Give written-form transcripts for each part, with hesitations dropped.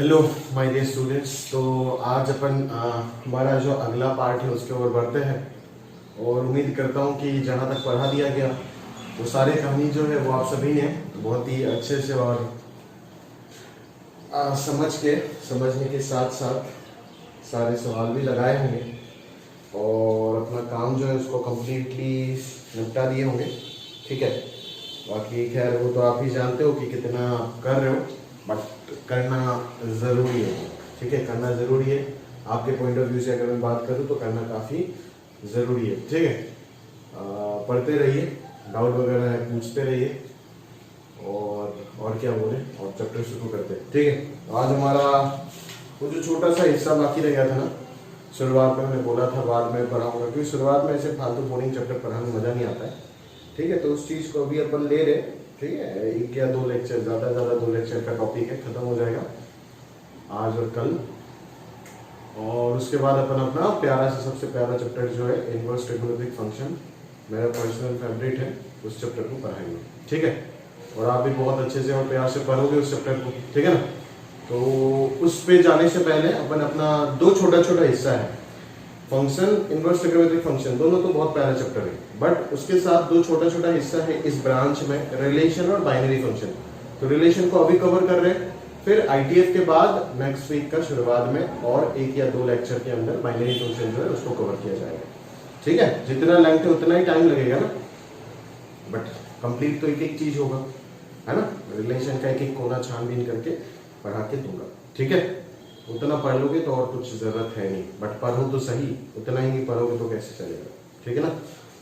Hello my dear students. तो आज अपन हमारा जो अगला पार्ट है उसके ओर बढ़ते हैं और उम्मीद करता हूँ कि जहाँ तक पढ़ा दिया गया वो सारी कहानी जो है वो आप सभी ने बहुत ही अच्छे से और समझने के साथ साथ सारे सवाल भी लगाए होंगे और अपना काम जो है उसको कम्प्लीटली निपटा दिए होंगे। ठीक है, बाकी खैर वो तो आप ही जानते हो कि कितना आप कर रहे हो, बट करना ज़रूरी है। ठीक है, करना ज़रूरी है। आपके पॉइंट ऑफ व्यू से अगर मैं बात करूँ तो करना काफ़ी ज़रूरी है। ठीक है, पढ़ते रहिए, डाउट वगैरह है पूछते रहिए और क्या बोले और चैप्टर शुरू करते हैं। ठीक है, आज हमारा वो जो छोटा सा हिस्सा बाकी रह गया था ना, शुरुआत में मैंने बोला था बाद में पढ़ाऊंगा, क्योंकि शुरुआत में ऐसे फालतू बोरिंग चैप्टर पढ़ाने में मज़ा नहीं आता है। ठीक है, तो उस चीज़ को अभी अपन ले रहे। ठीक है, एक या दो लेक्चर, ज़्यादा दो लेक्चर का टॉपिक है, ख़त्म हो जाएगा आज और कल। और उसके बाद अपन अपना प्यारा से सबसे प्यारा चैप्टर जो है इनवर्स ट्रिग्नोमेट्रिक फंक्शन, मेरा पर्सनल फेवरेट है, उस चैप्टर को पढ़ाएंगे। ठीक है, और आप भी बहुत अच्छे से और प्यार से पढ़ोगे उस चैप्टर को। ठीक है ना, तो उस पे जाने से पहले अपन अपना दो छोटा छोटा हिस्सा है, फंक्शन, इनवर्स ट्रिग्नोमेट्रिक फंक्शन, दोनों तो बहुत प्यारा चैप्टर है, बट उसके साथ दो छोटा छोटा हिस्सा है इस ब्रांच में, रिलेशन और बाइनरी फंक्शन। तो रिलेशन को अभी कवर कर रहे हैं, फिर आईटीएफ के बाद नेक्स्ट वीक का शुरुआत में और एक या दो लेक्चर के अंदर बाइनरी फंक्शन जो है उसको कवर किया जाएगा। ठीक है, जितना लेंथ है उतना ही टाइम लगेगा ना, बट कंप्लीट तो एक एक चीज होगा, है ना। रिलेशन का एक एक कोना छानबीन करके पढ़ा के दूंगा। ठीक है, उतना पढ़ लोगे तो और कुछ जरूरत है नहीं, बट पढ़ो तो सही, उतना ही नहीं पढ़ोगे तो कैसे चलेगा। ठीक है ना,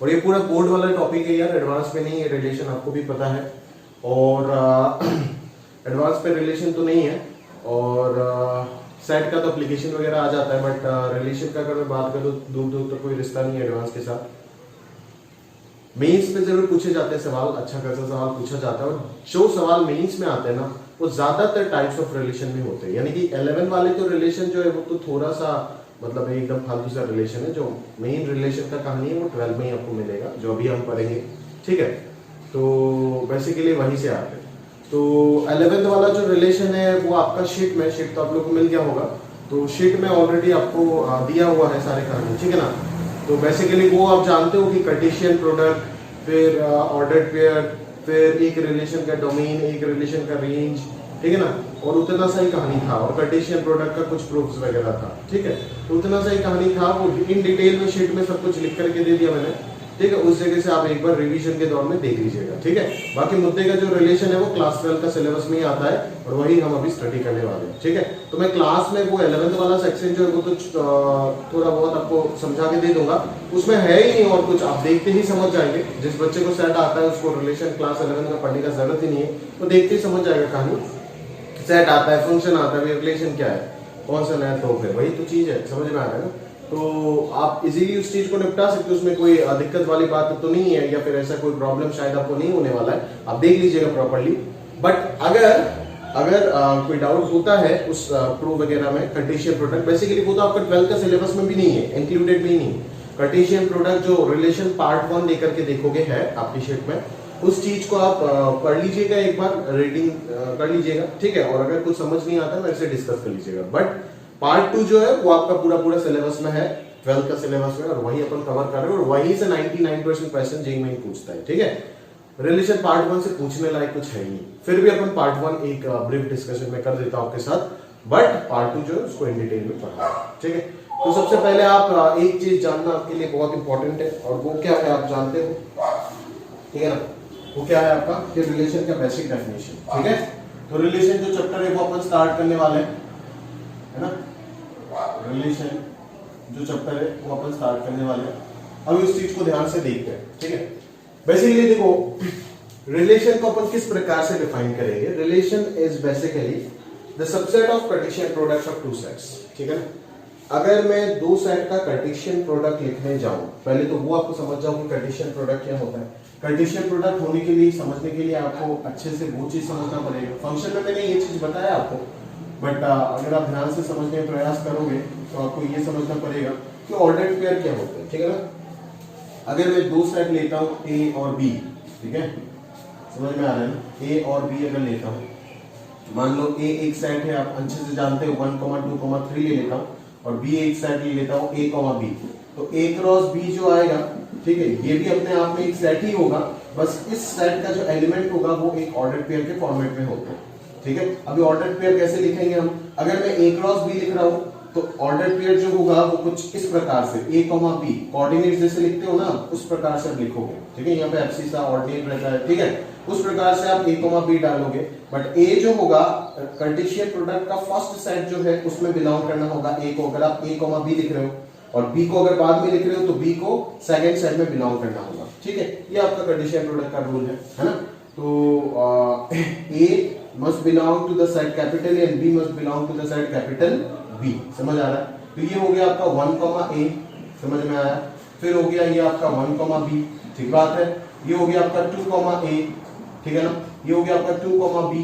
और ये पूरा बोर्ड वाला टॉपिक है यार, एडवांस में नहीं है। रिलेशन आपको भी पता है, और एडवांस पे रिलेशन तो नहीं है, और सेट का तो एप्लीकेशन वगैरह आ जाता है, बट रिलेशन का अगर मैं बात करूँ दूर दूर तो कोई रिश्ता नहीं है एडवांस के साथ। मेंस में जरूर पूछे जाते हैं सवाल, अच्छा खासा सवाल पूछा जाता है, और जो सवाल मेंस में आते हैं ना वो ज्यादातर टाइप्स ऑफ रिलेशन में होते हैं। यानी कि 11 वाले तो रिलेशन जो है वो तो थोड़ा सा मतलब एकदम फालतू सा रिलेशन है, जो मेन रिलेशन का कहानी है वो 12 में ही आपको मिलेगा, जो अभी हम पढ़ेंगे। ठीक है, तो बेसिकली वहीं से आते हैं। तो 11th वाला जो रिलेशन है वो आपका शीट में, शीट तो आप लोग को मिल गया होगा, तो शीट में ऑलरेडी आपको दिया हुआ है सारे कहानी। ठीक है ना, तो बेसिकली वो आप जानते हो कि कार्टेशियन प्रोडक्ट, फिर ऑर्डर्ड पेयर, फिर एक रिलेशन का डोमेन, एक रिलेशन का रेंज। ठीक है ना, और उतना सा ही कहानी था, और कार्टेशियन प्रोडक्ट का कुछ प्रूफ्स वगैरह था। ठीक है, तो उतना सा ही कहानी था, वो इन डिटेल में शीट में सब कुछ लिख करके दे दिया मैंने। ठीक है, उस जगह से आप एक बार रिवीजन के दौर में देख लीजिएगा। ठीक है, बाकी मुद्दे का जो रिलेशन है वो क्लास 12 का सिलेबस में ही आता है, और वही हम अभी स्टडी करने वाले हैं। ठीक है, तो मैं क्लास में वो 11th वाला सेक्शन जो है वो तो थोड़ा बहुत आपको समझा के दे दूंगा, उसमें है ही नहीं और कुछ, आप देखते ही समझ जाएंगे। जिस बच्चे को सेट आता है उसको रिलेशन क्लास 11 का पढ़ने का जरूरत ही नहीं है, वो देखते ही समझ जाएगा कहानी। सेट आता है, फंक्शन आता है, रिलेशन क्या है, कौन सा है, तो फिर वही तो चीज है, समझ में आ रहा है ना। तो आप इजीली उस चीज को निपटा सकते हो, उसमें कोई दिक्कत वाली बात तो नहीं है, या फिर ऐसा कोई प्रॉब्लम शायद आपको नहीं होने वाला है, आप देख लीजिएगा प्रॉपर्ली। बट अगर कोई डाउट होता है उस प्रूफ वगैरह में, कार्टेशियन प्रोडक्ट बेसिकली वो तो आपका 12 का सिलेबस में भी नहीं है, इंक्लूडेड भी नहीं। कार्टेशियन प्रोडक्ट जो रिलेशन पार्ट 1 लेकर के देखोगे है आपकी शीट में, उस चीज को आप पढ़ लीजिएगा, एक बार रीडिंग कर लीजिएगा। ठीक है, और अगर कुछ समझ नहीं आता मेरे से डिस्कस कर लीजिएगा। बट पार्ट 2 जो है वो आपका पूरा सिलेबस में है, 12 का सिलेबस में, और वही अपन कवर कर रहे हैं, और वहीं से 99% क्वेश्चन जेईई में पूछता है। ठीक है, रिलेशन पार्ट 1 से पूछने लायक कुछ है ही नहीं, फिर भी अपन पार्ट 1 एक ब्रीफ डिस्कशन में कर देता हूं आपके साथ, बट पार्ट 2 जो है उसको इन डिटेल में पढ़ा। ठीक है, तो सबसे पहले आप एक चीज जानना आपके लिए बहुत इंपॉर्टेंट है, और वो क्या है आप जानते हो। ठीक है ना, वो क्या है आपका कि रिलेशन का बेसिक डेफिनेशन। ठीक है, तो रिलेशन जो चैप्टर है वो अपन स्टार्ट करने वाले हैं, है ना। रिलेशन जो चैप्टर है वो अपन स्टार्ट करने वाले हैं, अभी उस चीज को ध्यान से देखते हैं। ठीक है, बेसिकली देखो रिलेशन को अपन किस प्रकार से डिफाइन करेंगे। Relation is basically the subset of Cartesian products of two sets. ठीक है ना, अगर मैं दो सेट का कार्टेशियन प्रोडक्ट लिखने जाऊं, पहले तो वो आपको समझ जाओ कि कार्टेशियन प्रोडक्ट क्या होता है। कार्टेशियन प्रोडक्ट होने के लिए, समझने के लिए आपको अच्छे से वो चीज समझना पड़ेगा। फंक्शन में मैंने ये चीज बताया आपको, बट अगर आप ध्यान से समझने का प्रयास करोगे तो आपको ये समझना पड़ेगा कि ऑर्डर्ड पेयर क्या होता है। ठीक है ना, अगर मैं दो सेट लेता हूं ए और बी, ठीक है, समझ में आ रहा है ना, ए और बी अगर लेता हूं मान लो ए एक सेट है, आप अच्छे से जानते हो 1, 2, 3 ले लेता हूं और बी एक सेट ले लेता हूं ए, बी। तो ए क्रॉस बी जो आएगा, ठीक है, ये भी अपने आप में एक सेट ही होगा, बस इस सेट का जो एलिमेंट होगा वो एक ऑर्डर्ड पेयर के फॉर्मेट में होता है, ठीक है। अभी ऑर्डर्ड पेयर कैसे लिखेंगे हम, अगर मैं ए क्रॉस बी लिख रहा हूं तो ऑर्डर्ड पेयर जो होगा वो कुछ इस प्रकार से ए, बी कोऑर्डिनेट जैसे लिखते हो ना, उस प्रकार से आप लिखोगे, ठीक है। यहाँ पे एब्सिसा ऑर्डिनेट रहता है, ठीक है, उस प्रकार से आप ए, बी डालोगे। बट ए जो होगा कार्टेशियन प्रोडक्ट का फर्स्ट सेट जो है उसमें बिलोंग करना होगा ए को। अगर आप ए, बी लिख रहे हो और बी को अगर बाद में लिख रहे हो तो बी को सेकंड सेट में बिलोंग करना होगा, ठीक है। ये आपका कार्टेशियन प्रोडक्ट का रूल है ना। तो A must belong to the set capital A and B must belong to the set capital B, समझ आ रहा है। तो ये हो गया आपका 1, ए, समझ में आया। फिर हो गया ये आपका 1, बी, ठीक बात है। ये हो गया आपका 2, ए, ठीक है ना। ये हो गया आपका 2, बी,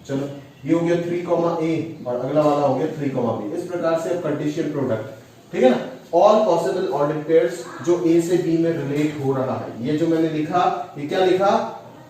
चलो ये हो गया 3, ए और अगला वाला हो गया 3, बी। इस प्रकार से कार्टेशियन प्रोडक्ट, ठीक है ना, ऑल पॉसिबल ऑर्डर्ड पेयर्स जो ए से बी में रिलेट हो रहा है। ये जो मैंने लिखा, ये क्या लिखा,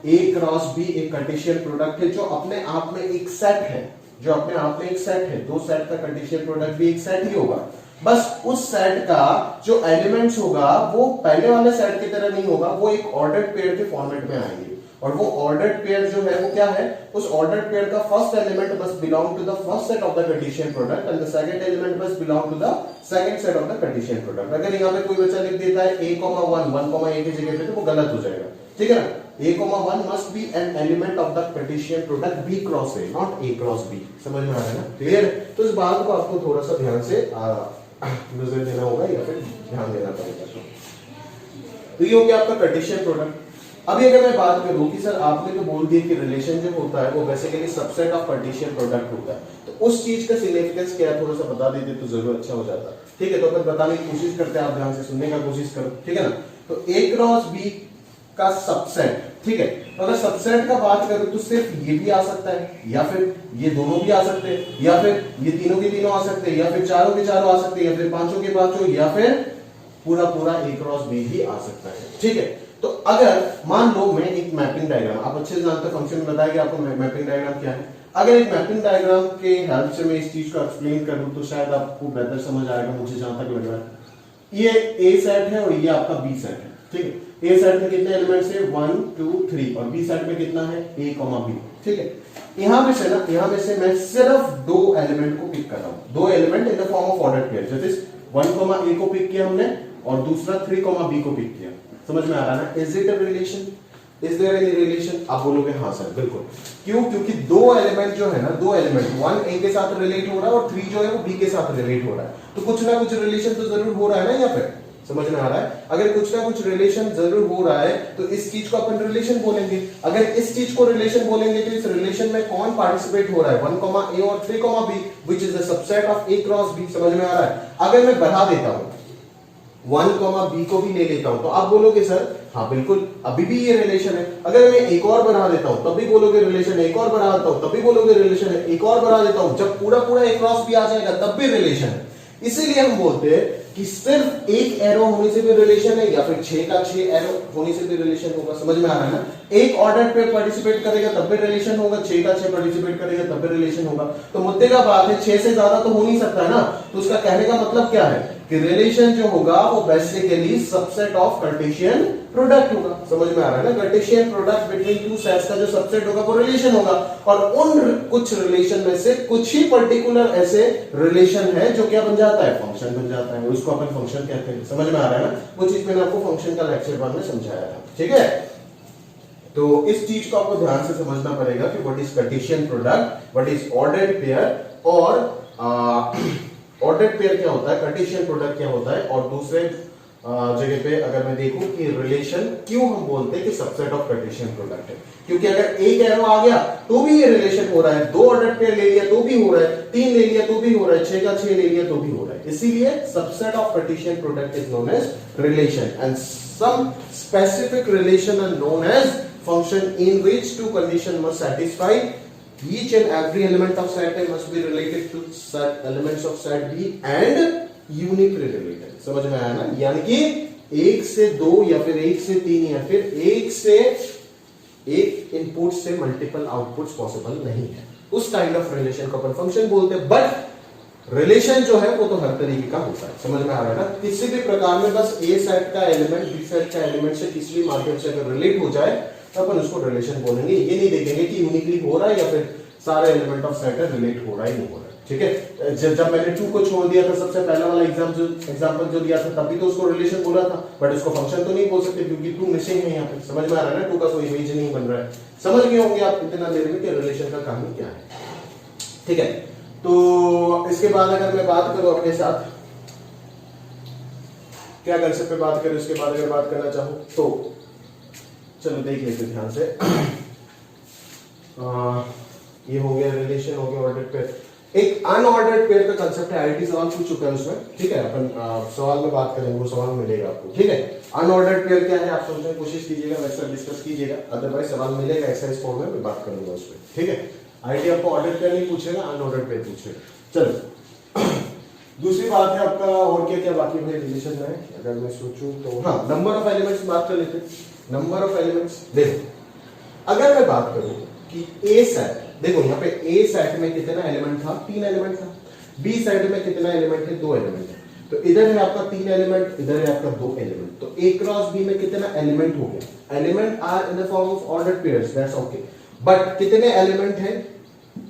ए क्रॉस बी एक कार्टेशियन प्रोडक्ट है जो अपने आप में एक सेट है, जो अपने आप में एक सेट है। दो सेट का कार्टेशियन प्रोडक्ट भी एक सेट ही होगा, बस उस सेट का जो एलिमेंट्स होगा वो पहले वाले सेट की तरह नहीं होगा, वो एक ऑर्डर्ड पेयर के फॉर्मेट में आएंगे। और वो ऑर्डर्ड पेयर जो है वो क्या है, उस ऑर्डर्ड पेयर का first element must belong to the first set of the Cartesian product and the second element must belong to the second set of the Cartesian product. अगर यहाँ पे कोई बच्चा लिख देता है a, 1, a की जगह पे तो वो गलत हो जाएगा, ठीक है ना। a, 1 must be an element of the Cartesian product b cross a, not a cross b, समझ में आ रहा है ना, क्लियर। तो इस बात को आपको थोड़ा सा ध्यान से नजर देना होगा या फिर ध्यान देना पड़ेगा। तो ये हो गया आपका कार्टेशियन प्रोडक्ट। अभी अगर मैं बात करूं कि सर आपने तो बोल दिया कि रिलेशन जो होता है वो basically subset of Cartesian product होता है, तो उस चीज का सिग्निफिकेंस क्या है थोड़ा सा बता देते तो जरूर अच्छा हो जाता, ठीक है। तो अगर बताने की कोशिश करते हैं, आप ध्यान से सुनने का कोशिश करो, ठीक है ना। तो ए क्रॉस बी का सबसेट, ठीक है। तो अगर सबसेट का बात करूं तो सिर्फ ये भी आ सकता है, या फिर ये दोनों भी आ सकते हैं, या फिर ये तीनों के तीनों आ सकते हैं, या फिर चारों के चारों आ सकते हैं, या फिर पांचों के पांचों, या फिर पूरा ए क्रॉस बी भी आ सकता है, ठीक है। तो अगर मान लो मैं एक मैपिंग डायग्राम, आप अच्छे से जानते हैं, फंक्शन में बताया कि आपको मैपिंग डायग्राम क्या है। अगर एक मैपिंग डायग्राम के हेल्प से मैं इस चीज को एक्सप्लेन करूं तो शायद आपको बेहतर समझ आएगा, मुझे जहां तक लग रहा है। ये ए सेट है और ये आपका बी सेट है, ठीक है। ए सेट में कितने एलिमेंट्स है 1, 2, 3 और बी सेट में कितना है a, b, ठीक है। यहां में से ना, यहां में से मैं सिर्फ दो एलिमेंट को पिक कर रहा हूं, दो element in the form of ordered pair, that is 1, a को पिक किया हमने और दूसरा 3, b को पिक किया। समझ में आ रहा है ना। Is it a relation, is there any relation? आप बोलोगे हाँ सर बिल्कुल। क्यों? क्योंकि दो एलिमेंट जो है ना, दो एलिमेंट 1 a के साथ रिलेट हो रहा है और 3 जो है वो b के साथ रिलेट हो रहा है, तो कुछ ना कुछ रिलेशन तो जरूर हो रहा है ना। यहाँ पे समझ में आ रहा है, अगर कुछ ना कुछ रिलेशन जरूर हो रहा है तो इस चीज को अपन रिलेशन बोलेंगे। अगर इस चीज को रिलेशन बोलेंगे तो इस रिलेशन में कौन पार्टिसिपेट हो रहा है 1, a और 3, b which is the subset of a cross b। समझ में आ रहा है। अगर मैं बढ़ा देता हूं 1, b को भी ले लेता हूं तो आप बोलोगे सर हाँ बिल्कुल अभी भी ये रिलेशन है। अगर मैं एक और बढ़ा देता हूं तब भी बोलोगे रिलेशन है, एक और बढ़ा देता हूं तब भी बोलोगे रिलेशन है, एक और बढ़ा देता हूं, जब पूरा a क्रॉस b आ जाएगा तब भी रिलेशन है। इसीलिए हम बोलते हैं कि सिर्फ एक एरो होने से भी रिलेशन है या फिर 6 का 6 एरो होने से भी रिलेशन होगा। समझ में आ रहा है ना। एक ऑर्डर पे पार्टिसिपेट करेगा तब भी रिलेशन होगा, 6 का 6 पार्टिसिपेट करेगा तब भी रिलेशन होगा। तो मुद्दे का बात है 6 से ज्यादा तो हो नहीं सकता है ना। तो उसका कहने का मतलब क्या है कि रिलेशन जो होगा वो basically subset of Cartesian product होगा। समझ में आ रहा है ना। Cartesian product between two sets का जो सबसेट होगा वो रिलेशन होगा, और उन कुछ रिलेशन में से कुछ ही पर्टिकुलर ऐसे रिलेशन है जो क्या बन जाता है, फंक्शन बन जाता है, उसको अपन फंक्शन कहते हैं। समझ में आ रहा है ना। वो चीज मैंने आपको फंक्शन का लेक्चर 1 में समझाया था, ठीक है। तो इस चीज को आपको ध्यान से समझना पड़ेगा कि what is Cartesian product, what is ordered pair, और ऑर्डर्ड पेयर क्या होता है, कार्टेशियन प्रोडक्ट क्या होता है, और दूसरे जगह पे अगर मैं देखूं कि रिलेशन क्यों हम बोलते हैं कि सबसेट ऑफ कार्टेशियन प्रोडक्ट है, क्योंकि अगर एक एरो आ गया तो भी ये रिलेशन हो रहा है, 2 ऑर्डर्ड पेयर ले लिया तो भी हो रहा है, 3 ले लिया तो भी हो रहा है, 6 का 6 ले लिया तो भी हो रहा है। इसीलिए subset of Cartesian product is known as relation, and some specific relation are known as function in which two conditions must satisfy. Each and every element of set A must be related to set elements of set B and uniquely related. समझ में आया ना। यानी कि 1 से 2 या फिर 1 से 3 या फिर 1 से 1 इनपुट से मल्टीपल आउटपुट्स पॉसिबल नहीं है। उस काइंड ऑफ रिलेशन को अपन फंक्शन बोलते हैं। बट रिलेशन जो है वो तो हर तरीके का होता है, समझ में आ रहा है ना। किसी भी प्रकार में बस ए सेट का एलिमेंट बी सेट का एलिमेंट से किसी भी माध्यम से अगर रिलेट हो जाए तो अपन उसको रिलेशन बोलेंगे। ये नहीं देखेंगे कि यूनिकली हो रहा है या फिर सारे एलिमेंट ऑफ सेट रिलेट हो रहा है नहीं हो रहा है, ठीक है। जब मैंने 2 को छोड़ दिया था, सबसे पहला वाला एग्जांपल जो दिया था, तब भी तो उसको रिलेशन बोला था, बट उसको फंक्शन तो नहीं बोल सकते क्योंकि 2 मिसिंग है यहाँ पे, समझ में आ रहा है ना। 2 का कोई इमेज नहीं बन रहा है। समझ गए होंगे आप इतना देर में कि रिलेशन का काम क्या है, ठीक है। तो इसके बाद अगर मैं बात करूं अपने साथ क्या कंसेप्ट पे बात करें, उसके बाद अगर बात करना चाहूं तो चलो देख लेते ध्यान से। ये हो गया रिलेशन, हो गया ऑर्डर्ड पेयर। एक अनऑर्डर्ड पेयर का कंसेप्ट है, आईआईटी सवाल पूछ चुका है उसमें, ठीक है। अपन सवाल में बात करेंगे, वो सवाल मिलेगा आपको, ठीक है। अनऑर्डर्ड पेयर क्या है आप समझने की कोशिश कीजिएगा, वैसा डिस्कस कीजिएगा, अदरवाइज सवाल मिलेगा एक्सरसाइज फॉर्म में, मैं बात करूंगा उस पर, ठीक है। आईआईटी आपको ऑर्डर्ड पेयर नहीं पूछेगा, अनऑर्डर्ड पेयर पूछेगा। चलो दूसरी बात है आपका और क्या क्या बाकी भाई रिलेशन में, अगर मैं सोचूं तो हाँ, नंबर ऑफ एलिमेंट्स बात कर लेते हैं। नंबर ऑफ एलिमेंट्स देखो, अगर मैं बात करूं कि ए सेट, देखो यहाँ पे ए सेट में कितना एलिमेंट था, 3 एलिमेंट था। बी सेट में कितना एलिमेंट है, 2 एलिमेंट है। तो इधर है आपका 3 एलिमेंट, इधर है आपका 2 एलिमेंट। तो ए क्रॉस बी में कितना एलिमेंट हो गया, element are in the form of ordered pairs, that's okay. But कितने एलिमेंट है,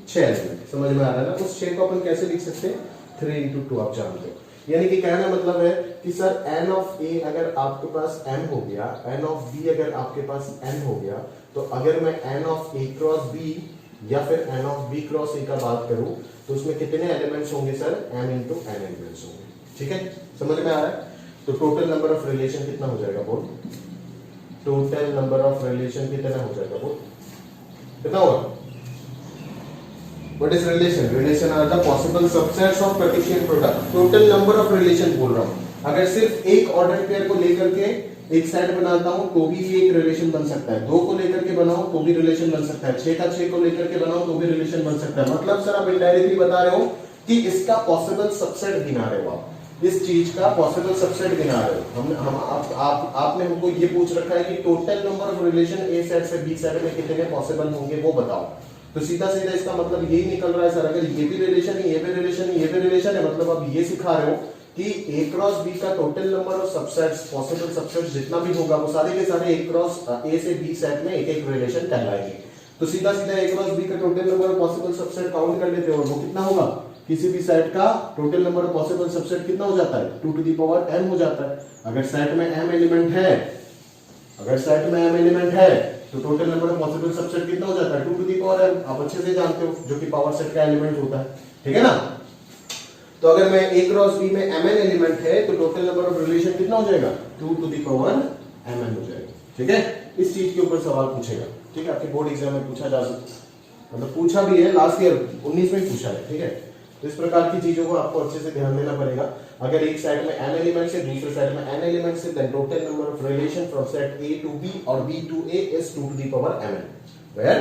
6 एलिमेंट, समझ में आ रहा है ना। उस 6 को अपन कैसे लिख सकते हैं, 3 into 2 आप जानते हो। यानी कि कहना मतलब है कि सर n ऑफ a अगर आपके पास m हो गया, n ऑफ b अगर आपके पास n हो गया, तो अगर मैं n of a cross b या फिर n of b cross a का बात करूं तो उसमें कितने एलिमेंट्स होंगे sir, m into n elements होंगे, ठीक है। समझ में आ रहा है। तो टोटल नंबर ऑफ रिलेशन कितना हो जाएगा बोल, टोटल नंबर ऑफ रिलेशन कितना हो जाएगा बोल, कितना होगा। What is relation? Relation are the possible subsets of Cartesian product. Total number of relation बोल रहा हूँ। अगर सिर्फ एक ऑर्डर पेयर को लेकर के एक सेट बनाता हूँ तो भी ये एक रिलेशन बन सकता है, 2 को लेकर के बनाऊं तो भी रिलेशन बन सकता है, 6 का 6 को लेकर के बनाऊं तो भी रिलेशन बन सकता है। मतलब सर आप इनडायरेक्टली बता रहे हो कि इसका पॉसिबल सबसेट गिना रहे हो आप, इस चीज का पॉसिबल सबसेट गिना रहे हो। आपने हमको ये पूछ रखा है कि total number of relation A set से बी सेट में कितने पॉसिबल होंगे वो बताओ। तो सीधा सीधा इसका मतलब यही निकल रहा है सर, अगर ये भी रिलेशन है, ये भी रिलेशन है, ये भी रिलेशन है, मतलब आप ये सिखा रहे हो कि ए क्रॉस बी का total number of subsets, possible subsets जितना भी होगा वो सारे के सारे ए क्रॉस ए से बी सेट में एक एक रिलेशन कहलाएंगे। तो सीधा सीधा ए क्रॉस बी का total number of possible subset count कर लेते हो, और वो कितना होगा, किसी भी सेट का total number of possible subset कितना हो जाता है, 2 to the power m हो जाता है। अगर सेट में m एलिमेंट है, अगर सेट में m एलिमेंट है तो total number of possible subset कितना हो जाता है, 2 to the power m। आप अच्छे से जानते हो, जो कि पावर सेट का एलिमेंट होता है, ठीक है ना। तो अगर मैं a क्रॉस b में mn एलिमेंट है तो टोटल नंबर ऑफ रिलेशन कितना हो जाएगा, 2 to the power mn हो जाएगा, ठीक है। इस चीज के ऊपर सवाल पूछेगा, ठीक है, आपके बोर्ड एग्जाम में पूछा जा सकता है, मतलब पूछा भी है, लास्ट ईयर 19 में पूछा है, ठीक है। तो इस प्रकार की चीजों को आपको अच्छे से ध्यान देना पड़ेगा। अगर एक साइड में n एलिमेंट्स है, दूसरे साइड में n एलिमेंट्स है, then total number of relation from set a to b और b to a is 2 to the power mn, where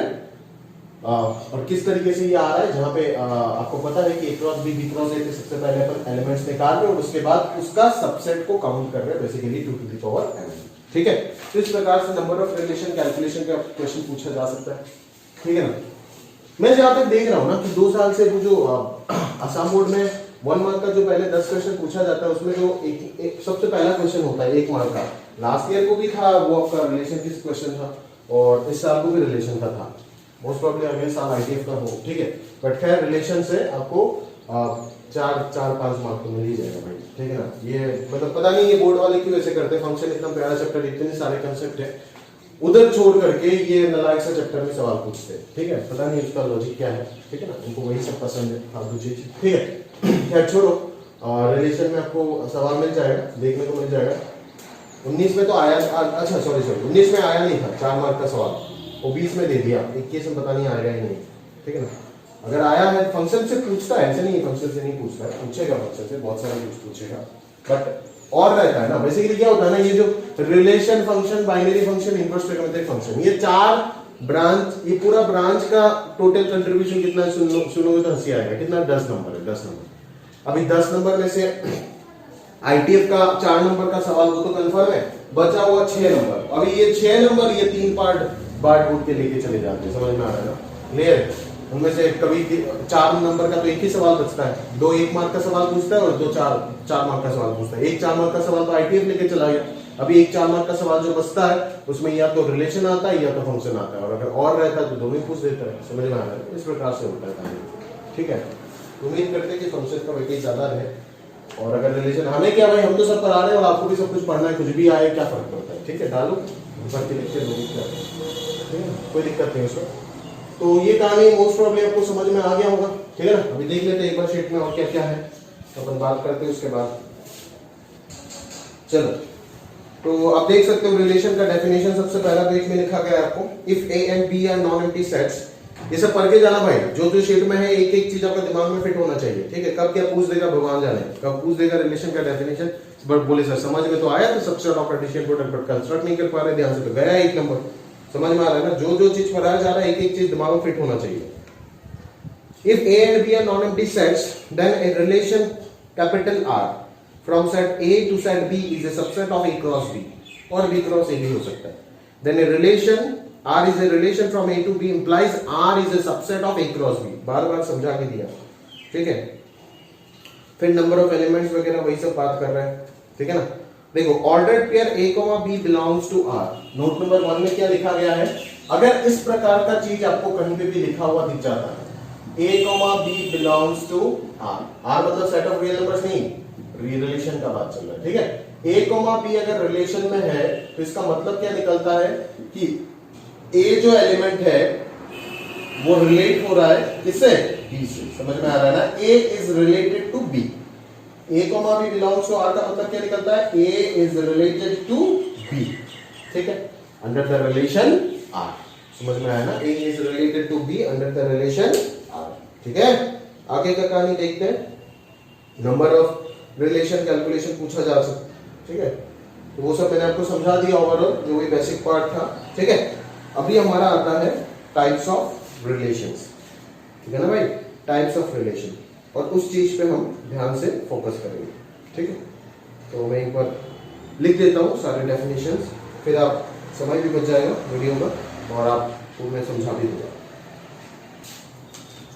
और किस तरीके से ये आ रहा है, जहां पे आपको पता है कि a cross b b cross a से सबसे पहले अपन एलिमेंट्स निकाल रहे हैं और उसके बाद उसका सबसेट को काउंट कर रहे हैं, basically 2 to the power mn, ठीक है। तो इस प्रकार से नंबर ऑफ रिलेशन कैलकुलेशन का क्वेश्चन पूछा जा सकता है, ठीक है ना। मैं जहां तक देख रहा हूं ना कि 2 साल से वो जो असम बोर्ड में 1 मार्क का जो पहले 10 क्वेश्चन पूछा जाता है उसमें जो एक सबसे पहला क्वेश्चन होता है 1 मार्क का, लास्ट ईयर को भी था वो आपका रिलेशन किस क्वेश्चन था, और इस साल को भी रिलेशन का था, मोस्ट प्रोबब्ली अगले साल आईटीएफ का हो, ठीक है। बट खैर रिलेशन से आपको 4-5 मार्क तो मिल ही जाएगा भाई, ठीक है ना। ये मतलब पता नहीं ये बोर्ड वाले क्यों ऐसे करते हैं, फंक्शन इतना प्यारा चैप्टर, इतने सारे कंसेप्ट है, उधर छोड़ करके ये नालायक सा चैप्टर में सवाल पूछते हैं, ठीक है। पता नहीं उसका लॉजिक क्या है, ठीक है ना, उनको वही सब पसंद है फालतू चीज, ठीक है। खैर छोड़ो, रिलेशन में आपको सवाल मिल जाएगा, देखने को मिल जाएगा। 19 में तो आया, अच्छा सॉरी 19 में आया नहीं था 4 मार्क का सवाल, वो 20 में दे दिया, 21 में पता नहीं आएगा ही नहीं, ठीक है ना। अगर आया है फंक्शन से पूछता है, ऐसे नहीं फंक्शन से नहीं पूछता है, पूछेगा फंक्शन से, बहुत सारा कुछ पूछेगा, बट और रहता है ना, बेसिकली क्या होता है ना, ये जो relation function, binary function, inverse trigonometric function, ये 4 ब्रांच, ये पूरा ब्रांच का टोटल कंट्रीब्यूशन कितना सुनोगे तो हंसी आएगा, कितना 10 नंबर है, 10 नंबर। अभी 10 नंबर में से आईटीएफ का 4 नंबर का सवाल वो तो कंफर्म है, बचा हुआ 6 नंबर। अभी ये 6 नंबर ये 3 पार्ट बांट बूट के लेके चले जाते हैं, समझ में आ रहा है ना, क्लियर। उनमें से कभी 4 नंबर का तो एक ही सवाल बचता है, 2 1 मार्क का सवाल पूछता है और 2 4 मार्क का सवाल पूछता है। एक 4 मार्क का सवाल तो आईटीएफ लेके चला गया। अभी एक 4 मार्क का सवाल जो बचता है उसमें या तो रिलेशन आता है या तो फंक्शन आता है, और अगर और रहता है तो दोनों ही पूछ देता है। समझ में आ रहा है? इस प्रकार से होता है कहानी। ठीक है, उम्मीद करते हैं कि फंक्शन का वेटेज ज्यादा रहे, और अगर रिलेशन हमें क्या भाई, हम तो सब पढ़ा रहे हैं और आपको भी सब कुछ पढ़ना है, कुछ भी आए क्या फर्क पड़ता है। ठीक है, डालो भर के लिख के दो, ठीक है, कोई दिक्कत नहीं उसमें। तो ये कहानी मोस्ट प्रॉब्ली आपको समझ में आ गया होगा। ठीक है ना, अभी देख लेते हैं एक बार शीट में और क्या क्या है, तो अपन बात करते हैं उसके बाद। चलो, तो आप देख सकते हो रिलेशन का डेफिनेशन सबसे पहला पेज में लिखा गया है आपको, if A and B are non empty sets. ये सब पढ़ के जाना भाई, जो जो शीट में है एक एक चीज आपका दिमाग में फिट होना चाहिए। ठीक है, कब क्या पूछ देगा भगवान जाने, कब पूछ देगा रिलेशन का डेफिनेशन। बट बोले सर समझ में तो आया, तो subset of Cartesian product but construct नहीं कर पा रहे ध्यान से, तो गया 1 नंबर। समझ में आ रहा है ना, जो जो चीज पढ़ाया जा रहा है एक एक चीज दिमाग में फिट होना चाहिए। If A and B are non-empty sets, then a relation capital R from set A to set B is a subset of A cross B, और B cross A भी हो सकता है। Then a relation R is a relation from A to B implies R is a subset of A cross B। बार बार समझा के दिया, ठीक है। फिर नंबर ऑफ एलिमेंट्स वगैरह वही सब बात कर रहे हैं, ठीक है ना। देखो, ordered pair A, B belongs to R। Note number 1 में क्या लिखा गया है, अगर इस प्रकार का चीज आपको कहीं पे भी लिखा हुआ दिख जाता है, A, B belongs to R। R मतलब सेट ऑफ रियल नंबर्स नहीं, रिलेशन का बात चल रहा है। ठीक है, A, B अगर रिलेशन में है तो इसका मतलब क्या निकलता है कि A जो एलिमेंट है वो रिलेट हो रहा है किससे, B से। समझ में आ रहा है ना, A is related to B। A, B belongs to R का मतलब क्या निकलता है, A is related to B। ठीक है, अंडर द रिलेशन R। समझ में आया ना, A is related to B under the relation. ठीक है, आगे का कहानी देखते हैं। नंबर ऑफ रिलेशन कैलकुलेशन पूछा जा सकता है। ठीक है, तो वो सब मैंने आपको समझा दिया ओवरऑल, जो भी बेसिक पार्ट था। ठीक है, अभी हमारा आता है टाइप्स ऑफ रिलेशंस। ठीक है ना भाई, टाइप्स ऑफ रिलेशन, और उस चीज पे हम ध्यान से फोकस करेंगे। ठीक है, तो मैं एक बार लिख देता हूँ सारे डेफिनेशंस, फिर आप समय भी बच जाएगा वीडियो में और आपको मैं समझा भी दूंगा।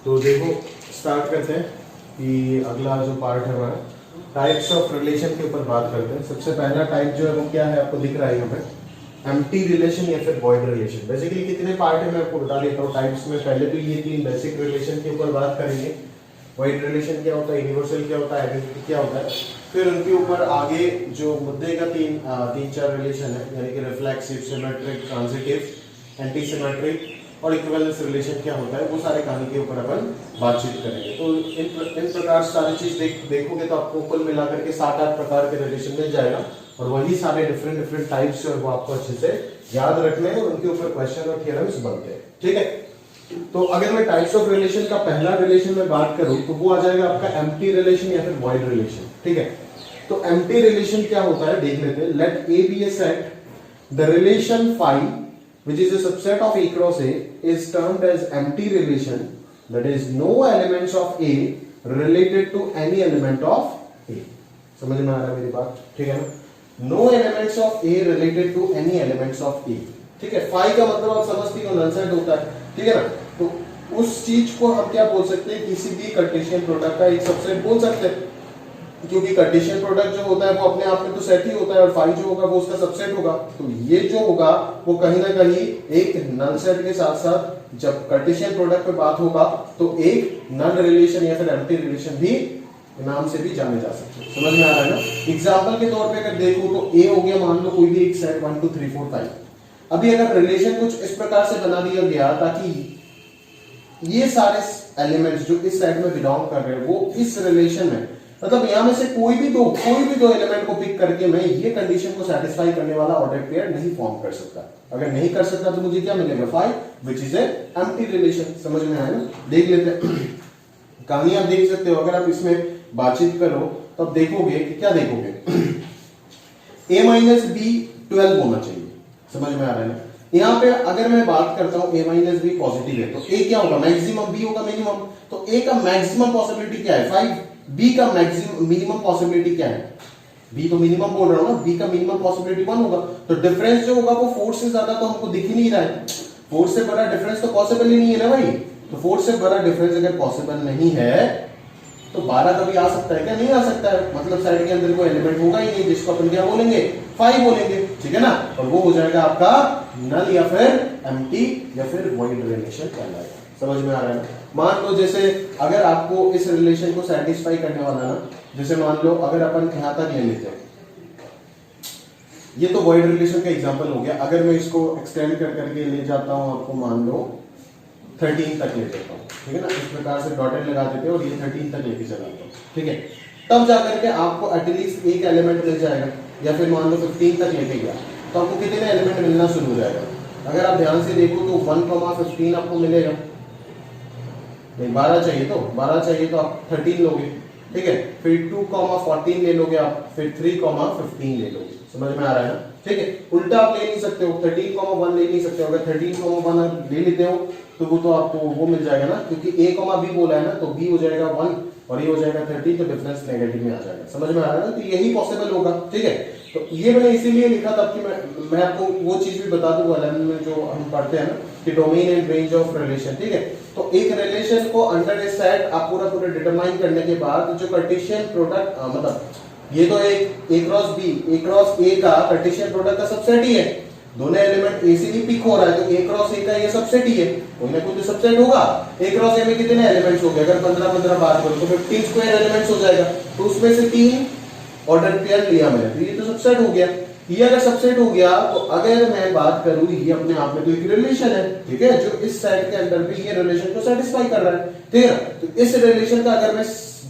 तो देखो, स्टार्ट करते हैं कि अगला जो पार्ट है हमारा टाइप्स ऑफ रिलेशन के ऊपर बात करते हैं। सबसे पहला टाइप जो है वो क्या है, आपको दिख रहा है यहाँ पे, एम्प्टी रिलेशन या फिर वॉइड रिलेशन। बेसिकली कितने पार्ट है मैं आपको बता देता हूँ टाइप्स में। पहले तो ये 3 बेसिक रिलेशन के ऊपर बात करेंगे, वॉइड रिलेशन क्या होता है, यूनिवर्सल क्या होता है, आइडेंटिटी क्या होता है। फिर उनके ऊपर आगे जो मुद्दे का 3-4 रिलेशन है, यानी कि reflexive, symmetric, transitive, anti symmetric और इक्विवेलेंस रिलेशन क्या होता है, वो सारे कहानी के ऊपर अपन बातचीत करेंगे। तो इन प्रकार सारी चीज देखोगे तो आपको कुल मिलाकर के 7-8 प्रकार के रिलेशन मिल जाएगा, और वही सारे डिफरेंट टाइप्स जो है वो आपको अच्छे से याद रखने हैं और उनके ऊपर क्वेश्चन और थ्योरम्स बनते हैं। ठीक है, तो अगर मैं टाइप्स ऑफ रिलेशन का पहला रिलेशन में बात करूं तो वो आ जाएगा आपका एम्प्टी रिलेशन या फिर वॉइड रिलेशन। ठीक है, तो एम्प्टी रिलेशन क्या होता है देख लेते हैं। Let A be a set, the relation phi which is a subset of A cross A is termed as empty relation, that is no elements of A related to any element of A। समझ में आ रहा है मेरी बात, ठीक है ना। no elements of A related to any elements of A। ठीक है, फाई का मतलब आप समझती हो नल सेट होता है, ठीक है ना। तो उस चीज को हम क्या बोल सकते हैं, किसी भी कार्टेशियन प्रोडक्ट का एक सबसेट बोल सकते हैं, क्योंकि कार्टेशियन प्रोडक्ट जो होता है वो अपने आप में तो सेट ही होता है, और फाई जो होगा वो उसका सबसेट होगा। तो ये जो होगा वो कहीं ना कहीं एक नल सेट के साथ साथ जब कार्टेशियन प्रोडक्ट पे बात होगा तो एक नल रिलेशन या फिर एम्प्टी रिलेशन भी नाम से भी जाने जा सकते हैं। समझ में आ रहा है ना। एग्जाम्पल के तौर पे अगर देखो तो ए हो गया, मान लो कोई भी एक सेट 1 2 3 4 5। अभी अगर रिलेशन कुछ इस प्रकार से बना दिया गया ताकि ये सारे एलिमेंट्स जो इस सेट में बिलोंग कर रहे हैं वो इस रिलेशन में, मतलब यहां में से कोई भी दो एलिमेंट को पिक करके मैं ये कंडीशन को सेटिस्फाई करने वाला ऑर्डर्ड पेयर नहीं फॉर्म कर सकता। अगर नहीं कर सकता तो मुझे क्या मिलेगा, phi, which is a empty relation. समझ में आया ना। देख लेते हैं कहानी, आप देख सकते हो। अगर आप इसमें बातचीत करो तो आप देखोगे कि क्या देखोगे, a माइनस बी 12 होना चाहिए। समझ में आ रहा है ना। यहाँ पे अगर मैं बात करता हूँ a माइनस बी पॉजिटिव है तो a क्या होगा, मैक्सिमम, b होगा मिनिमम। तो a का मैक्सिमम पॉसिबिलिटी क्या है, 5। b का मैक्सिमम मिनिमम पॉसिबिलिटी क्या है, b तो मिनिमम बोल रहा हूं ना, b का मिनिमम पॉसिबिलिटी 1 होगा। तो डिफरेंस जो होगा वो 4 से ज्यादा तो हमको दिख ही नहीं रहा है। 4 से बड़ा डिफरेंस तो पॉसिबल ही नहीं है ना भाई। तो 4 से बड़ा डिफरेंस अगर पॉसिबल नहीं है तो 12 कभी आ सकता है क्या? नहीं आ सकता है। मतलब सेट के अंदर कोई एलिमेंट होगा ही नहीं, जिसको अपन क्या बोलेंगे? 5 बोलेंगे, ठीक है ना। और वो हो जाएगा आपका नल या फिर एम्प्टी या फिर वॉइड रिलेशन कहलाएगा। समझ में आ रहा है? मान लो जैसे अगर आपको इस रिलेशन को सेटिस्फाई करने वाला ना, जैसे मान लो अगर अपन यहां तक ले लेते हैं, ये तो वॉइड रिलेशन का एग्जांपल हो गया। अगर मैं इसको एक्सटेंड कर करके ले जाता हूं, आपको मान लो 13 तक ले जाता हूं, ठीक है ना। इस प्रकार से डॉटेड लगा देते हैं और ये 13 तक लेके चलाता हूं, ठीक है। तब जाकर के आपको एटलीस्ट एक एलिमेंट मिल जाएगा, या फिर मान लो 15 तक लेके गया तो आपको कितने एलिमेंट मिलना शुरू हो जाएगा? अगर आप ध्यान से देखो तो 1,15 आपको मिलेगा। नहीं 12 चाहिए, तो 12 चाहिए तो आप 13 लोगे, ठीक है। फिर 2,14 ले लोगे आप, फिर 3,15 ले लोगे। समझ में आ रहा है ना? ठीक है। उल्टा आप ले नहीं सकते हो, 13,1 ले नहीं सकते हो। अगर 13,1 आप ले लेते हो तो वो तो आपको वो मिल जाएगा ना, क्योंकि a, b बोला है ना, तो b हो जाएगा 1 और ये हो जाएगा 13, तो डिफरेंस नेगेटिव में आ जाएगा। समझ में आ रहा है ना? तो यही पॉसिबल होगा, ठीक है। तो ये मैंने इसीलिए लिखा था कि मैं आपको वो चीज भी बता दूं 11 में जो हम पढ़ते हैं ना, कि domain and range of relation, ठीक है। तो एक रिलेशन को अंडर ए सेट आप पूरा डिटरमाइन करने के बाद जो कार्टेशियन प्रोडक्ट, मतलब ये तो एक a cross b, a cross a का कार्टेशियन प्रोडक्ट का सबसेट ही है। दोनों एलिमेंट a से भी पिक हो रहा है तो a क्रॉस a का ये सबसेट ही है, कोई ना कोई तो सबसेट होगा। a क्रॉस a में कितने एलिमेंट्स हो गए? अगर 15 बात करो तो 15 स्क्वायर एलिमेंट्स हो जाएगा, तो उसमें से 3 ऑर्डर पेयर लिया मैंने, तो ये तो सबसेट हो गया। ये अगर सबसेट हो गया तो अगर मैं बात करूं, ये अपने आप में तो एक रिलेशन है, ठीक है, जो इस सेट के अंदर भी ये रिलेशन को सेटिस्फाई कर रहा है, ठीक है। तो इस रिलेशन का अगर मैं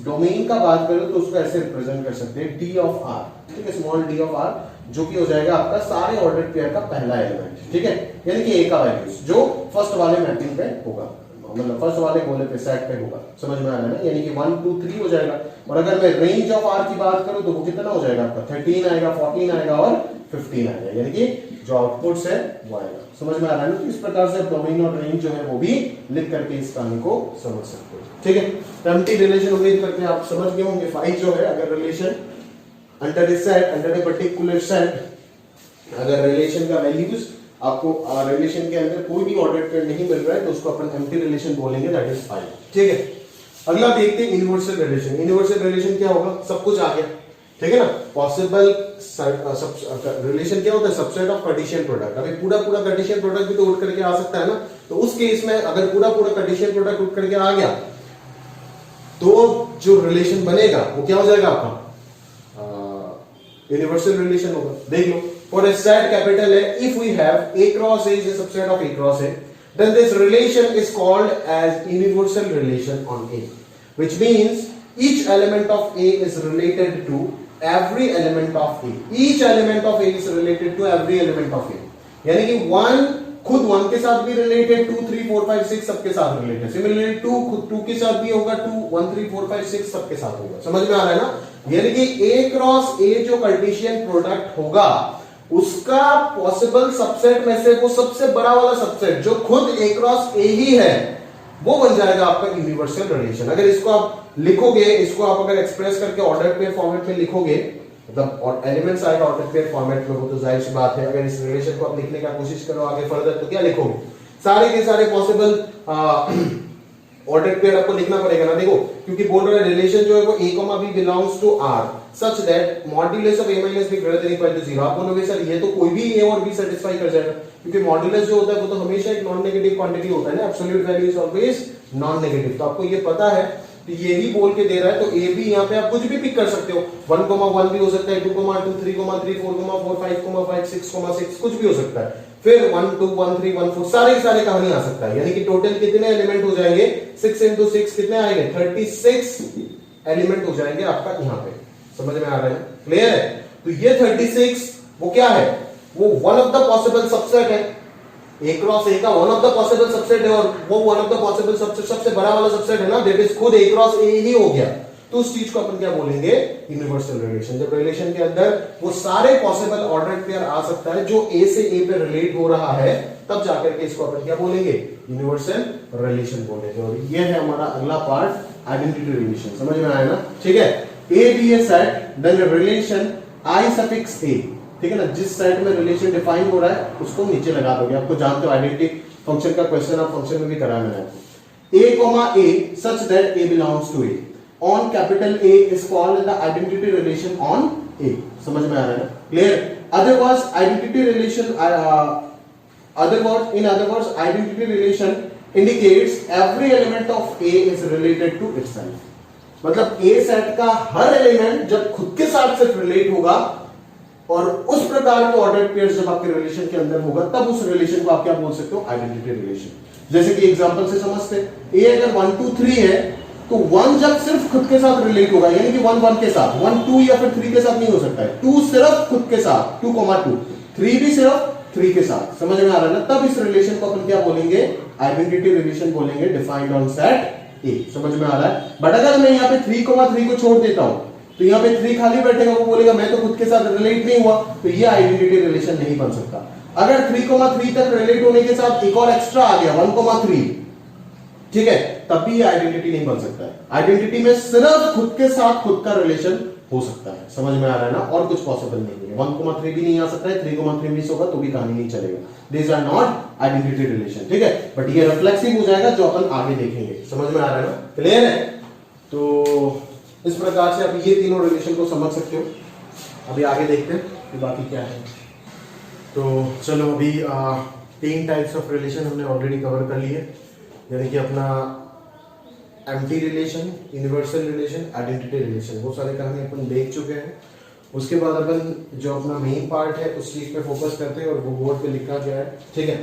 डोमेन का बात करूं तो उसको ऐसे रिप्रेजेंट कर सकते हैं d ऑफ r, ठीक है, स्मॉल d ऑफ r, जो कि हो जाएगा आपका सारे ऑर्डर पेयर का पहला एलिमेंट, ठीक है, यानी कि a का वैल्यूज जो फर्स्ट वाले मैपिंग पे होगा, मतलब फर्स्ट वाले गोले पे सेट पे होगा। समझ में आ रहा है ना? यानी कि 1 2 3 हो जाएगा। और अगर मैं रेंज ऑफ r की बात करूं तो वो कितना हो जाएगा आपका? 13 आएगा, 14 आएगा और 15 आएगा, यानी कि जो आउटपुट्स है वो आएगा। समझ में आ रहा है ना? तो इस प्रकार से डोमेन और रेंज जो है वो भी लिख करके इस कहानी को समझ सकते हो, ठीक है। एम्प्टी रिलेशन उम्मीद करके आप समझ गए होंगे। 5 जो है, अगर relation under A set, under a particular set, अगर रिलेशन का वैल्यूज आपको रिलेशन के अंदर कोई भी ऑर्डर पेयर नहीं मिल रहा है तो उसको अपन एम्प्टी रिलेशन बोलेंगे, दैट इज 5, ठीक है। अगला देखते हैं यूनिवर्सल रिलेशन। यूनिवर्सल रिलेशन क्या होगा? सब कुछ आ गया, ठीक है ना। पॉसिबल रिलेशन क्या होता है? Subset of Cartesian product. अभी पूरा कार्टेशियन प्रोडक्ट भी तो उठ करके आ सकता है ना, तो उस केस में अगर पूरा कार्टेशियन प्रोडक्ट उठ करके आ गया तो जो रिलेशन बनेगा वो क्या हो जाएगा आपका? यूनिवर्सल रिलेशन होगा। देख लो, for a set capital A, if we have A cross A is a subset of A cross A, then this relation is called as universal relation on A, which means each element of A is related to every element of A. Each element of A is related to every element of A. यानी कि 1 खुद 1 के साथ भी related, 2 3 4 5 6 सबके साथ related. Similarly 2 खुद 2 के साथ भी होगा, 2 1 3 4 5 6 सबके साथ होगा। समझ में आ रहा है ना? यानी कि A क्रॉस A जो कार्टेशियन प्रोडक्ट होगा उसका पॉसिबल सबसेट में से वो सबसे बड़ा वाला सबसेट जो खुद A क्रॉस A ही है वो बन जाएगा आपका यूनिवर्सल रिलेशन। अगर इसको आप लिखोगे, इसको आप अगर एक्सप्रेस करके ऑर्डर पेयर फॉर्मेट में लिखोगे, मतलब और एलिमेंट्स आएगा ऑर्डर पेयर फॉर्मेट में, वो तो जाहिर सी बात है। अगर इस रिलेशन को आप लिखने का कोशिश करो आगे फर्दर तो क्या लिखोगे? सारे के सारे पॉसिबल ऑर्डर पेयर आपको लिखना पड़ेगा ना। देखो, क्योंकि बोल रहा है रिलेशन जो है वो a, b belongs to r such that modulus of a minus b greater than equal to 0। आप बोलोगे सर ये तो कोई भी a और b सेटिस्फाई कर जाएगा, क्योंकि मॉड्यूलस जो होता है वो तो हमेशा एक नॉन नेगेटिव क्वांटिटी होता है ना, absolute value is always non negative. तो आपको ये पता है, तो ये ही बोल के दे रहा है, तो a b यहाँ पे आप कुछ भी पिक कर सकते हो। 1,1 भी हो सकता है, 2,2 3,3 4,4 5,5 6,6 कुछ भी हो सकता है। फिर 1 2 1 3 1 4 सारे के सारे कहानी आ सकता है। यानी कि टोटल कितने एलिमेंट हो जाएंगे? 6 into 6 कितने आएंगे? 36 एलिमेंट हो जाएंगे आपका यहाँ पे। समझ में आ रहा है? क्लियर है? तो ये 36 वो क्या है? वो one of the possible subset है। A क्रॉस A का one of the possible subset है, और वो one of the possible subset सबसे बड़ा वाला सबसेट है ना, दैट इज खुद A क्रॉस A ही हो गया। तो उस चीज को अपन क्या बोलेंगे? Universal relation. जब रिलेशन के अंदर वो सारे पॉसिबल ऑर्डर पेयर आ सकता है जो A से A पे रिलेट हो रहा है, तब जाकर के इसको अपन क्या बोलेंगे? यूनिवर्सल रिलेशन बोलेंगे। और ये है हमारा अगला पार्ट, आइडेंटिटी रिलेशन। समझ में आया ना? ठीक है। A be a set, then a relation I suffix A, ठीक है ना। जिस सेट में रिलेशन डिफाइन हो रहा है उसको नीचे लगा दोगे। आपको जानते हो आइडेंटिटी फंक्शन का क्वेश्चन आप फंक्शन में भी करा मैंने। A comma A such that A belongs to A on capital A is called the identity relation on A. समझ में आ रहा है ना? Clear? Other words, identity relation. In other words, identity relation indicates every element of A is related to itself. मतलब A set का हर element जब खुद के साथ सिर्फ रिलेट होगा और उस प्रकार के ऑर्डर्ड पेयर्स जब आपके रिलेशन के अंदर होगा, तब उस रिलेशन को आप क्या बोल सकते हो? Identity relation. जैसे कि एग्जांपल से समझते हैं, A अगर 1 2 3 है तो 1 जब सिर्फ खुद के साथ रिलेट होगा, यानी कि 1 1 के साथ, 1 2 या फिर 3 के साथ नहीं हो सकता है, 2 सिर्फ खुद के साथ 2,2, 3 भी सिर्फ 3 के साथ। समझ में आ रहा है ना? तब इस रिलेशन को अपन क्या बोलेंगे? आइडेंटिटी रिलेशन बोलेंगे, डिफाइंड ऑन सेट A। समझ में आ रहा है? बट अगर मैं यहाँ पे 3,3 को छोड़ देता हूं तो यहाँ पे 3 खाली बैठेगा, वो बोलेगा मैं तो खुद के साथ रिलेट नहीं हुआ, तो ये आइडेंटिटी रिलेशन नहीं बन सकता। अगर 3,3 तक रिलेट होने के साथ एक और एक्स्ट्रा आ गया 1,3, ठीक है, तब भी ये आइडेंटिटी नहीं बन सकता है। आइडेंटिटी में सिर्फ खुद के साथ खुद का रिलेशन हो सकता है। समझ में आ रहा है ना? और कुछ पॉसिबल नहीं है। 1,3 भी नहीं आ सकता है, 3,3 मिस होगा तो भी कहानी नहीं चलेगा। These are not identity relation, ठीक है, बट ये रिफ्लेक्सिव हो जाएगा जो अपन आगे देखेंगे। समझ में आ रहा है ना? क्लियर है? तो इस प्रकार से आप ये तीनों रिलेशन को समझ सकते हो। अभी आगे देखते हैं कि बाकी क्या है। तो चलो अभी 3 टाइप्स ऑफ रिलेशन हमने ऑलरेडी कवर कर लिए, यानी कि अपना empty relation, universal relation, identity relation, वो सारे कहानी अपन देख चुके हैं। उसके बाद अपन जो अपना मेन पार्ट है उस चीज पे फोकस करते हैं और वो बोर्ड पे लिखा गया है, ठीक है।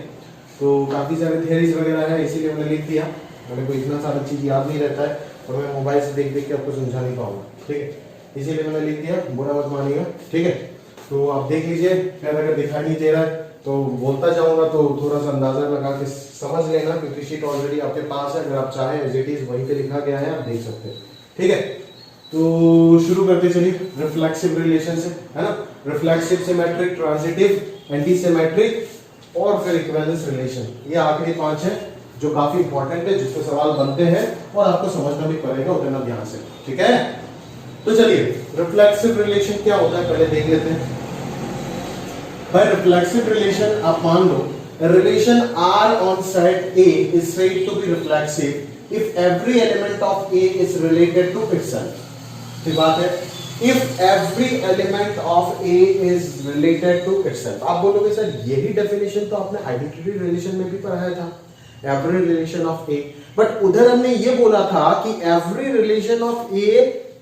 तो काफी सारे थियरीज वगैरह है, इसीलिए मैंने लिख दिया। मेरे को इतना सारा चीज याद नहीं रहता है और मैं मोबाइल से देख देख के आपको समझा नहीं पाऊंगा, ठीक है, इसीलिए मैंने लिख दिया, बुरा मत मानिएगा, ठीक है। तो आप देख लीजिए, फिर अगर दिखाई नहीं दे रहा है तो बोलता जाऊंगा, तो थोड़ा सा अंदाजा लगा के समझ लेना, क्योंकि शीट ऑलरेडी आपके पास है। अगर आप चाहें एज इट इज वहीं पे लिखा गया है, आप देख सकते हैं, ठीक है। तो शुरू करते चलिए रिफ्लेक्सिव रिलेशन से, है ना। Reflexive, symmetric, transitive, anti symmetric और फिर इक्विवेलेंस रिलेशन, ये आखिरी 5 है जो काफी इंपॉर्टेंट है, जिसपे सवाल बनते हैं और आपको समझना भी पड़ेगा उतना ध्यान से, ठीक है। तो चलिए रिफ्लेक्सिव रिलेशन क्या होता है पहले देख लेते हैं। By reflexive relation, आप मान लो a relation R on set A is said to be reflexive if every element of A is related to itself. ठीक बात है। If every element of A is related to itself, आप बोलोगे sir यही definition तो आपने identity relation में भी पढ़ाया था, every relation of A, but उधर हमने ये बोला था कि every relation of A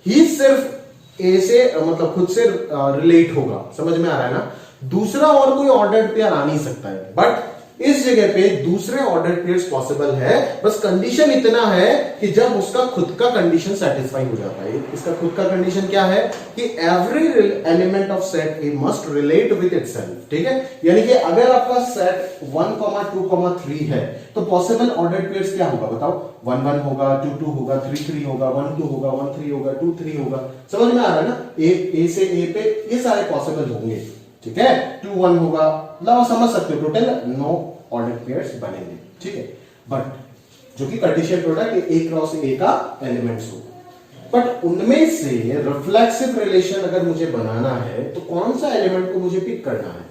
ही सिर्फ A से मतलब खुद से रिलेट होगा। समझ में आ रहा है ना? दूसरा और कोई ऑर्डर्ड पेयर आ नहीं सकता है, बट इस जगह पे दूसरे ऑर्डर्ड पेयर्स पॉसिबल है। बस कंडीशन इतना है कि जब उसका खुद का कंडीशन सेटिस्फाई हो जाता है। इसका खुद का कंडीशन क्या है कि every element of set A must relate with itself, ठीक है। यानी कि अगर आपका सेट 1, 2, 3 है तो पॉसिबल ऑर्डर्ड पेयर्स क्या होगा बताओ? 1 1 होगा, 2 2 होगा, 3 3 होगा, 1 2 होगा, 1 3 होगा, 2 3 होगा। समझ में आ रहा है ना? ए से ए पे ये सारे पॉसिबल होंगे, ठीक है। 2 1 होगा, लो समझ सकते हो, टोटल 9 ऑर्डर पेयर्स बनेंगे, ठीक है। बट जो कि Cartesian product A cross A का एलिमेंट्स हो, बट उनमें से रिफ्लेक्सिव रिलेशन अगर मुझे बनाना है तो कौन सा एलिमेंट को मुझे पिक करना है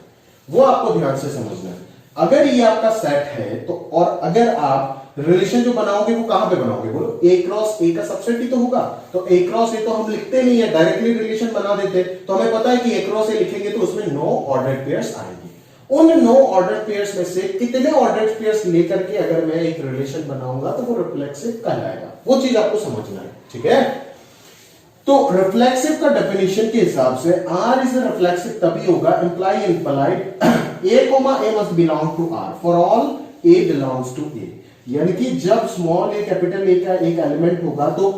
वो आपको ध्यान से समझना है। अगर ये आपका सेट है तो, और अगर आप रिलेशन जो बनाओगे वो कहां पे बनाओगे बोलो? A क्रॉस A का सबसेट ही तो होगा। तो A क्रॉस A तो हम लिखते नहीं है, डायरेक्टली रिलेशन बना देते। तो हमें पता है कि A क्रॉस A लिखेंगे तो उसमें 9 ऑर्डर्ड पेयर्स आएंगे। उन 9 ऑर्डर्ड पेयर्स में से कितने ऑर्डर्ड पेयर्स लेकर के अगर मैं एक रिलेशन बनाऊंगा तो वो रिफ्लेक्सिव कहलाएगा। वो चीज आपको समझना है, ठीक है। तो रिफ्लेक्सिव का डेफिनेशन के हिसाब से R इज रिफ्लेक्सिव तभी होगा, imply implied A, must belong to R for all A belongs to A। यानी कि जब स्मॉल a कैपिटल A का एक एलिमेंट होगा तो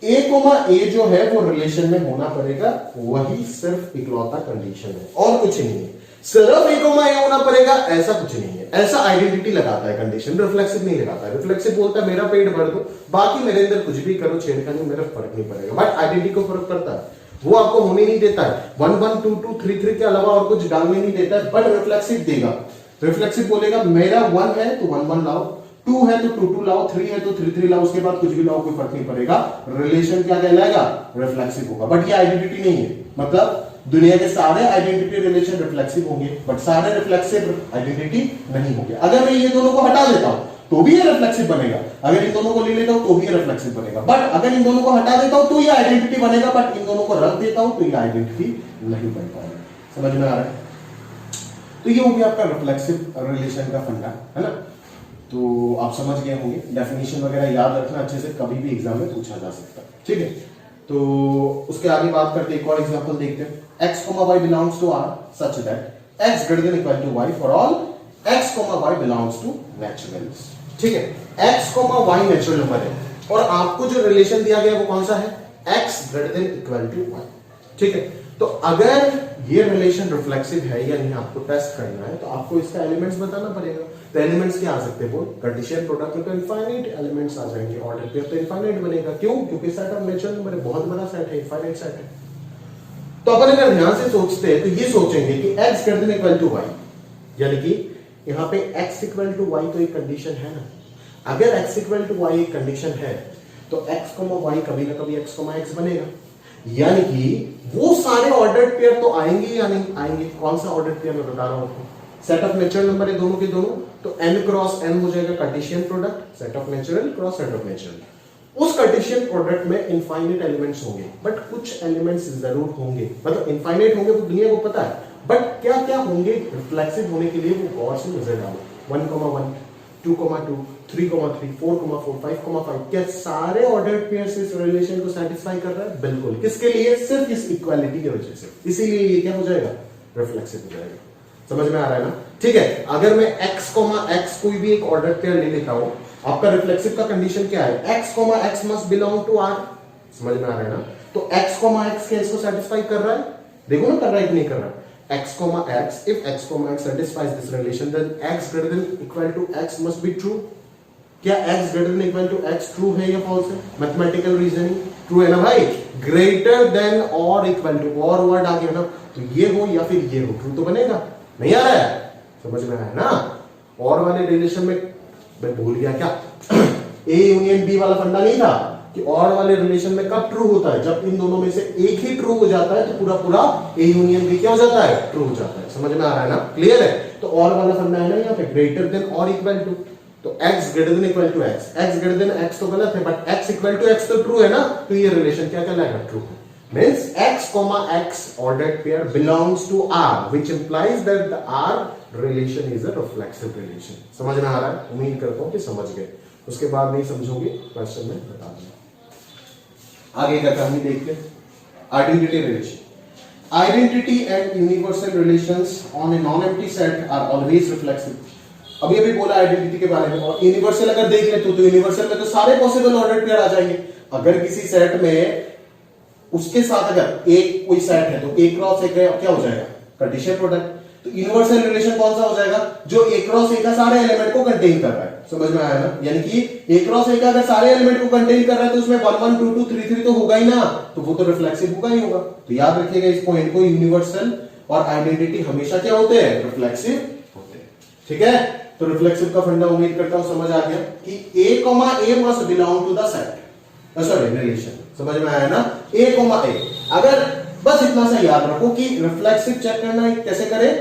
A, जो है वो रिलेशन में होना पड़ेगा, वही सिर्फ इकलौता कंडीशन है और कुछ नहीं है। सिर्फ A, होना पड़ेगा ऐसा कुछ नहीं है। ऐसा आइडेंटिटी लगाता है कंडीशन, रिफ्लेक्सिव नहीं लगाता है। रिफ्लेक्सिव बोलता है मेरा पेट भर दो, बाकी मेरे अंदर कुछ भी करो, छेड़खानी, मेरा फर्क नहीं पड़ेगा। बट आइडेंटिटी को फर्क पड़ता है, वो आपको होने नहीं देता है। 1 1 2 2 3 3 के अलावा और कुछ डालने नहीं देता है, बट रिफ्लेक्सिव देगा। रिफ्लेक्सिव बोलेगा मेरा 1 है तो 1 1 लाओ, 2 है तो 2 2 लाओ, 3 है तो 3 3 लाओ, उसके बाद कुछ भी लाओ, कोई फर्क नहीं पड़ेगा। रिलेशन क्या कहलाएगा? रिफ्लेक्सिव होगा। बट ये आइडेंटिटी नहीं है, मतलब दुनिया के सारे आइडेंटिटी रिलेशन रिफ्लेक्सिव होंगे, बट सारे रिफ्लेक्सिव आइडेंटिटी नहीं होंगे। अगर मैं ये दोनों को हटा देता हूं तो भी ये रिफ्लेक्सिव बनेगा, अगर इन दोनों को ले लेता हूं तो भी ये रिफ्लेक्सिव बनेगा, बट अगर इन दोनों को हटा देता हूं तो ये आइडेंटिटी बनेगा, बट इन दोनों को रख देता हूं तो ये आइडेंटिटी नहीं बन पाएगा। समझ में आ रहा है? तो ये हो गया आपका रिफ्लेक्सिव रिलेशन का फंडा, है ना। तो आप समझ गए होंगे, डेफिनेशन वगैरह याद रखना अच्छे से, कभी भी एग्जाम में पूछा जा सकता है, ठीक है। तो उसके आगे बात करते एक और एग्जांपल देखते हैं। x, y belongs to R such that x greater than equal to y for all x, y belongs to naturals, ठीक है। x, y नेचुरल नंबर है और आपको जो रिलेशन दिया गया वो कौन सा है, x greater than equal to y, ठीक है। तो अगर ये रिलेशन रिफ्लेक्सिव है या नहीं आपको टेस्ट करना है तो आपको इसका एलिमेंट्स बताना पड़ेगा। तो एलिमेंट्स क्या आ सकते हैं, वो कार्टेशियन प्रोडक्ट में तो इनफाइनाइट एलिमेंट्स आ जाएंगे, ऑर्डर पेयर तो इनफाइनाइट बनेगा, क्यों, क्योंकि सेट ऑफ नेचुरल नंबर बहुत बड़ा सेट है, इनफाइनाइट सेट है। तो अपन अगर ध्यान से सोचते हैं तो ये सोचेंगे कि x greater than equal to y, यानी कि यहां पे x equal to y तो एक कंडीशन है ना। अगर x equal to y एक कंडीशन है तो x, y कभी ना कभी x, x बनेगा, यानी कि वो सारे ऑर्डर्ड पेयर तो आएंगे या नहीं आएंगे। कौन सा ऑर्डर्ड पेयर मैं बता रहा हूं आपको, सेट ऑफ नेचुरल नंबर है दोनों के दोनों, तो n क्रॉस n हो जाएगा Cartesian product, set of natural cross set of natural. उस कार्टेशियन प्रोडक्ट में इनफाइनाइट एलिमेंट्स होंगे, बट कुछ एलिमेंट्स जरूर होंगे, मतलब इनफाइनाइट होंगे वो दुनिया को पता है, बट क्या क्या होंगे रिफ्लेक्सिव होने के लिए वो गौर से नजर डालो। 1, 1, 2, 2, 3, 3, 4, 4, 5, 5, क्या सारे ऑर्डर्ड पेयर्स इस रिलेशन को सेटिस्फाई कर रहा है? बिल्कुल। किसके लिए? सिर्फ इस इक्वालिटी की वजह से, इसीलिए ये क्या हो जाएगा, रिफ्लेक्सिव हो जाएगा। समझ में आ रहा है ना? ठीक है, अगर मैं x, x कोई भी एक ऑर्डर्ड पेयर ले लेता हूं, आपका रिफ्लेक्सिव का कंडीशन क्या है, x, x must belong to R। समझ में आ रहा है ना? तो x, x क्या इसको सेटिस्फाई कर रहा है? देखो ना कर रहा है कि नहीं कर रहा है। x, x, if x, x satisfies this relation, then x greater than equal to x must be true। क्या x greater than equal to x true है या false है? मैथमेटिकल रीजनिंग ट्रू है ना भाई। ग्रेटर देन और equal to, और word आ गया ना, तो ये हो या फिर ये हो, ट्रू तो बनेगा। नहीं आ रहा है? समझ में आया ना? और वाले रिलेशन में मैं भूल गया क्या, A यूनियन B वाला फंडा नहीं था कि और वाले रिलेशन में कब ट्रू होता है, जब इन दोनों में से एक ही ट्रू हो जाता है तो पूरा पूरा A यूनियन B क्या हो जाता है, ट्रू हो जाता है। समझ में आ रहा है ना? क्लियर है? तो और वाला फंडा है ना यहाँ पे, ग्रेटर देन और इक्वल टू, तो x greater than equal to x, x greater than x तो गलत है, but x equal to x तो ट्रू है ना, तो ये रिलेशन क्या कहलाएगा, true. Means x, x ordered pair belongs to R, which implies that the R relation is a reflexive relation। समझ में आ रहा है? उम्मीद करता हूं कि समझ गए। उसके बाद नहीं समझोगे क्वेश्चन में बता दूंगा। आगे का कहानी देखते हैं, identity relation. Identity and universal relations on a non empty set are always reflexive. अभी अभी बोला आइडेंटिटी के बारे में, और यूनिवर्सल अगर देख ले तो यूनिवर्सल में तो सारे पॉसिबल ऑर्डर्ड पेयर आ जाएंगे। अगर किसी सेट में उसके साथ अगर एक कोई सेट है तो A क्रॉस A क्या हो जाएगा, कार्टेशियन प्रोडक्ट। तो यूनिवर्सल रिलेशन कौन सा हो जाएगा, जो A क्रॉस A का सारे एलिमेंट को कंटेन कर रहा है। समझ में आया ना? यानी कि A क्रॉस A का अगर सारे एलिमेंट को कंटेन कर रहा है तो उसमें 1, 1, 2, 2, 3, 3 तो होगा ही ना, तो वो तो रिफ्लेक्सिव होगा ही होगा। तो याद रखिएगा इस पॉइंट को, यूनिवर्सल और आइडेंटिटी हमेशा क्या होते हैं, रिफ्लेक्सिव होते हैं। ठीक है, तो रिफ्लेक्सिव का फंडा उम्मीद करता हूं समझ आ गया कि A must belong to the set, sorry relation. समझ में आया ना? A, अगर बस इतना सा याद रखो कि रिफ्लेक्सिव चेक करना कैसे करें,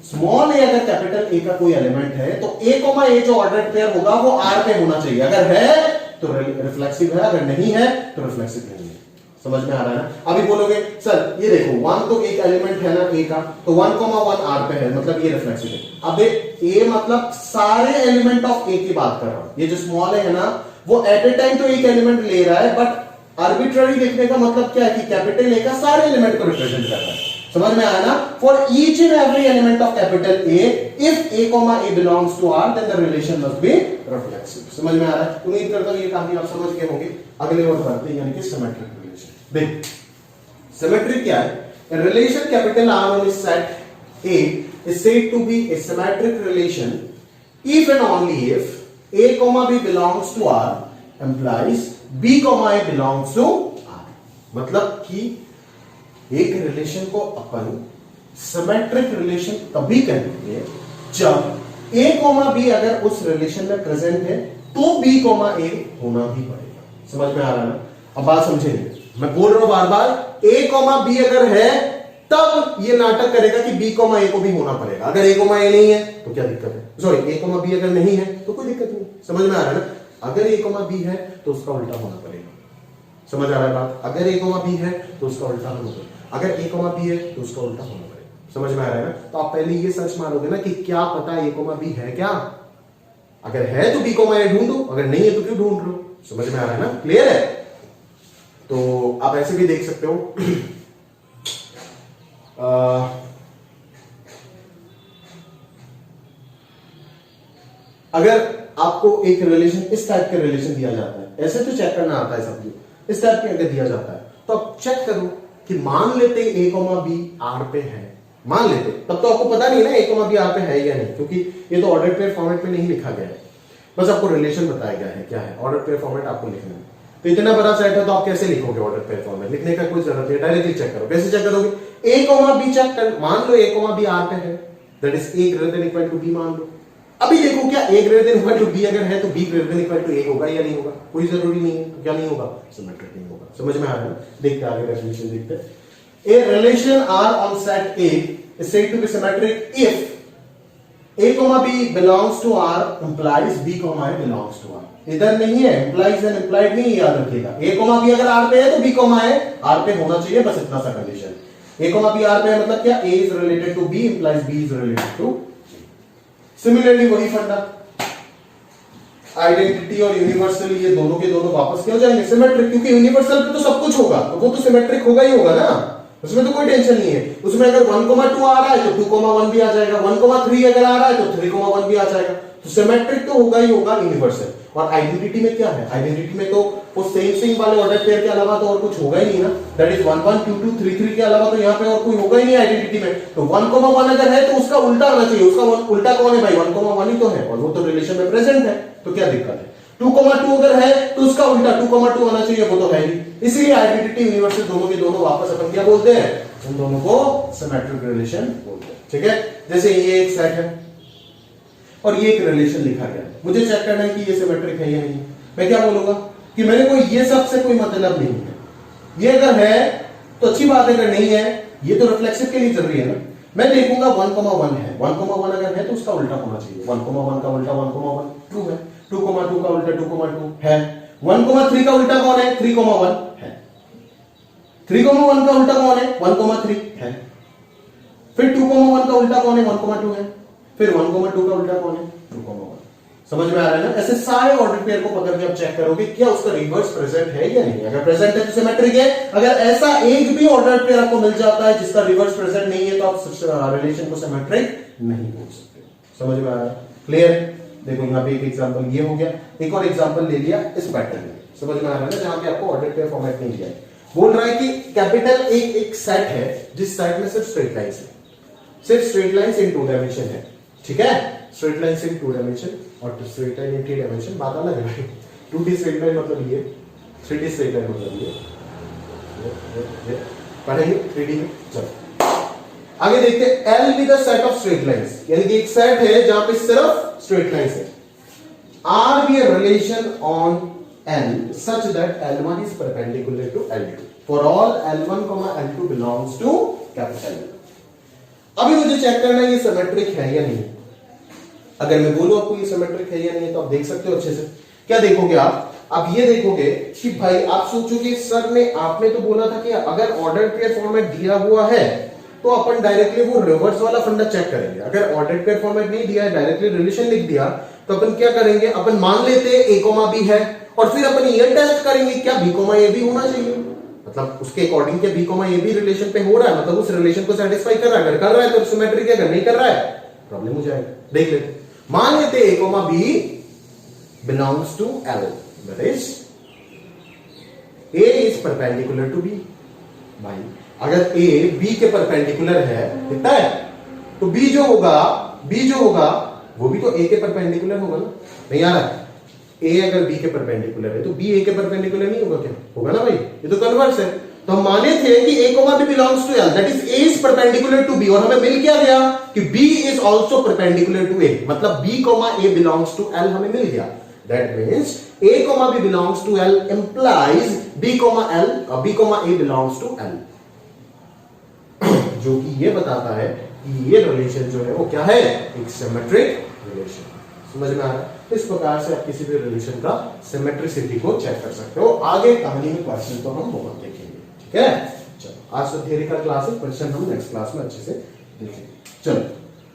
स्मॉल a अगर कैपिटल A का कोई एलिमेंट है तो A, जो ऑर्डर्ड पेयर होगा वो R पे होना चाहिए। अगर है तो रिफ्लेक्सिव है, अगर नहीं है तो रिफ्लेक्सिव नहीं है। समझ में आ रहा है ना? अभी बोलोगे सर ये देखो 1 तो एक एलिमेंट है ना A का, तो 1, 1 R पे है, मतलब ये रिफ्लेक्सिव है। अब A मतलब सारे एलिमेंट ऑफ A की बात कर रहा हूं, ये जो स्मॉल है ना वो एट ए टाइम तो एक एलिमेंट ले रहा है, बट आर्बिट्ररी देखने का मतलब क्या है कि कैपिटल A का सारे एलिमेंट को रिप्रेजेंट कर रहा है। समझ में आया ना? For each and every element of capital A, if A, belongs to R, then the relation must be reflexive. समझ में आ रहा है? उम्मीद करता हूं ये कहानी आप समझ गए होंगे। अगले वर्ड बढ़ते हैं, यानी कि सिमेट्रिक रिलेशन। देख सिमेट्रिक क्या है, a relation capital R on its set A is said to be a symmetric relation if and only if A, B belongs to R implies B, A belongs to R। मतलब कि एक relation को अपन symmetric relation तभी कहेंगे जब A, B अगर उस relation में प्रेजेंट है तो B, A होना भी पड़ेगा। समझ में आ रहा है ना? अब बात समझेंगे, मैं बोल रहा हूं बार बार, A, B अगर है तब ये नाटक करेगा कि B, A को भी होना पड़ेगा। अगर A, A नहीं है तो क्या दिक्कत है, सॉरी A, B अगर नहीं है तो कोई दिक्कत नहीं। समझ में आ रहा है ना? अगर a कॉमा b है तो उसका उल्टा होना पड़ेगा। समझ आ रहा है बात? अगर a कॉमा b है तो उसका उल्टा होना पड़ेगा, अगर a कॉमा b है तो उसका उल्टा होना पड़ेगा। समझ में आ रहा है ना? तो आप पहले ये सर्च मारोगे ना कि क्या पता a कॉमा b है क्या, अगर है तो b कॉमा a ढूंढो, अगर नहीं है तो क्यों ढूंढ रहे हो? समझ में आ रहा है ना? क्लियर है? तो आप ऐसे भी देख सकते हो अगर आपको एक रिलेशन, इस टाइप का रिलेशन दिया जाता है, ऐसे तो चेक करना आता है सब, इस टाइप के अगर दिया जाता है तो आप चेक करो कि मान लेते a कॉमा b r पे है, मान लेते, तब तो आपको पता नहीं ना a कॉमा b r पे है या नहीं, क्योंकि ये तो ऑर्डर पेयर फॉर्मेट में नहीं लिखा गया है, बस आपको रिलेशन बताया गया है क्या है, ऑर्डर पेयर फॉर्मेट आपको लिखना है। तो इतना बड़ा सेट है तो आप कैसे लिखोगे ऑर्डर पेयर फॉर्मेट? लिखने का कोई जरूरत नहीं, डायरेक्टली चेक करो। कैसे चेक करोगे? a कॉमा b चेक कर, मान लो a कॉमा b r पे है, that is a greater than equal to b मान लो। अभी देखो क्या a greater than equal to b अगर है तो b greater than equal to a होगा या नहीं होगा? कोई जरूरी नहीं है, क्या नहीं होगा? सिमेट्रिक नहीं होगा। समझ में आ रहा है? देखते आगे डेफिनेशन देखते हैं। A relation R on set A is said to be symmetric if A, B belongs to R implies B, A belongs to R. इधर नहीं है, implies and implied नहीं, याद रखिएगा। A, B अगर R पे है तो B, A R पे होना चाहिए, बस इतना सा कंडीशन। A, B R पे है मतलब क्या? A is related to B implies B is related to A. Similarly वही फंडा, आइडेंटिटी और यूनिवर्सल ये दोनों के दोनों वापस क्यों जाएंगे? सिमेट्रिक, क्योंकि यूनिवर्सल पे तो सब कुछ होगा, तो वो तो सिमेट्रिक होगा ही होगा ना, उसमें तो कोई टेंशन नहीं है। उसमें अगर 1,2 आ रहा है तो 2,1 भी आ जाएगा, 1,3 अगर आ रहा है तो 3,1 भी आ जाएगा, तो सिमेट्रिक तो होगा ही होगा यूनिवर्सल। और आइडेंटिटी में क्या है? आइडेंटिटी में तो वो सेम वाले ऑर्डर पेयर के अलावा तो और कुछ होगा ही नहीं ना, दैट इज 1 1 2 2 3 3 के अलावा तो यहाँ पे और कोई होगा ही नहीं आइडेंटिटी में। तो 1,1 अगर है तो उसका उल्टा आना चाहिए, उसका उल्टा कौन है भाई? 1,1 ही तो है, और वो तो रिलेशन में प्रेजेंट है, तो क्या दिक्कत है? 2,2 अगर है तो उसका उल्टा 2,2 आना चाहिए, वो तो है ही। इसलिए आइडेंटिटी यूनिवर्सल दोनों के दोनों वापस अपन क्या बोलते हैं? उन दोनों को सिमेट्रिक रिलेशन बोलते हैं। ठीक है, जैसे ये एक सेट है और ये एक रिलेशन लिखा गया है, मुझे चेक करना है कि ये सिमेट्रिक है या नहीं। मैं क्या बोलूंगा कि मेरे को ये सब से कोई मतलब नहीं है, ये अगर है तो अच्छी बात है, अगर नहीं है ये तो रिफ्लेक्सिव के लिए जरूरी है ना। मैं देखूंगा 1,1 है, 1,1 अगर है तो उसका उल्टा होना चाहिए, 1,1 का उल्टा 1,1 ट्रू है, 2,2 का उल्टा 2,2 है, 1,3 का उल्टा कौन है? 3,1 है, 3,1 का उल्टा कौन है? 1,3 है, फिर 2,1 का उल्टा कौन है? 1,2 है, फिर 1,2 का उल्टा कौन है? 2,1। समझ में आ रहा है ना? ऐसे सारे ऑर्डर पेयर को पकड़ के आप चेक करोगे क्या उसका रिवर्स प्रेजेंट है या नहीं। अगर प्रेजेंट है तो सिमेट्रिक है, अगर ऐसा एक भी ऑर्डर पेयर आपको मिल जाता है जिसका रिवर्स प्रेजेंट नहीं है तो आप रिलेशन को सिमेट्रिक नहीं बोल सकते। समझ में आ रहा है? क्लियर? देखो यहाँ पे एक एग्जांपल ये हो गया, एक और एग्जांपल ले लिया इस पैटर्न में। समझ में आ रहा है ना? जहां पे आपको ऑर्डर पेयर फॉर्मेट नहीं दिया है, बोल रहा है कि कैपिटल एक सेट है जिस सेट में सिर्फ स्ट्रेट लाइंस है, सिर्फ स्ट्रेट लाइंस इन 2 डायमेंशन है। ठीक है, स्ट्रेट लाइंस इन 2 डायमेंशन और स्ट्रेट लाइन इन 3 डायमेंशन बात अलग है। 2D स्ट्रेट लाइन मतलब ये, 3D स्ट्रेट लाइन मतलब ये पढ़ेंगे 3D में। चलो आगे देखते हैं, L with a set of straight lines, यानी कि एक सेट है जहां पे सिर्फ स्ट्रेट लाइंस है। R be a relation on L such that L1 is perpendicular to L2 for all L1, L2 belongs to capital L। अभी मुझे चेक करना है ये सिमेट्रिक है या नहीं। अगर मैं बोलूं आपको ये सिमेट्रिक है या नहीं तो आप देख सकते हो अच्छे से। क्या देखोगे आप ये देखोगे कि भाई आप सोचोगे सर ने आपने तो बोला था कि अगर ऑर्डर पेयर फॉर्मेट दिया हुआ है तो अपन डायरेक्टली वो रिवर्स वाला फंडा चेक करेंगे। अगर ऑर्डर पेयर फॉर्मेट नहीं दिया है, डायरेक्टली रिलेशन लिख दिया, तो अपन क्या करेंगे? अपन मान लेते हैं A, B है और फिर अपन ये टेस्ट करेंगे क्या B, A भी होना चाहिए, मतलब उसके अकॉर्डिंग क्या B, A भी रिलेशन पे हो रहा है, मतलब उस रिलेशन को सेटिस्फाई कर रहा है। अगर कर रहा है तो सिमेट्रिक है, अगर नहीं कर रहा है प्रॉब्लम हो जाएगा। देख लेते, मान लेते A, B belongs to L, that is A is perpendicular to B। भाई अगर A B के परपेंडिकुलर है, कितना है, तो B जो होगा वो भी तो A के परपेंडिकुलर होगा ना। नहीं आ रहा है? A अगर B के परपेंडिकुलर है तो B A के परपेंडिकुलर नहीं होगा क्या? होगा ना भाई, ये तो कन्वर्स है। तो हम माने थे कि A, B belongs to L, that is A is perpendicular to B, और हमें मिल क्या गया कि B is also perpendicular to A, मतलब B, A belongs to L हमें मिल गया। That means A, B belongs to L implies B, A belongs to L, जो कि ये बताता है कि ये रिलेशन जो है वो क्या है? एक सिमेट्रिक रिलेशन। समझ में आ रहा है? तो इस प्रकार से आप किसी भी रिलेशन का सिमेट्रिसिटी को चेक कर सकते हो। आगे कहानी में क्वेश्चन तो हम बहुत देखेंगे, ठीक है। चलो आज तो थियरी का क्लास है, क्वेश्चन हम नेक्स्ट क्लास में अच्छे से देखेंगे। चलो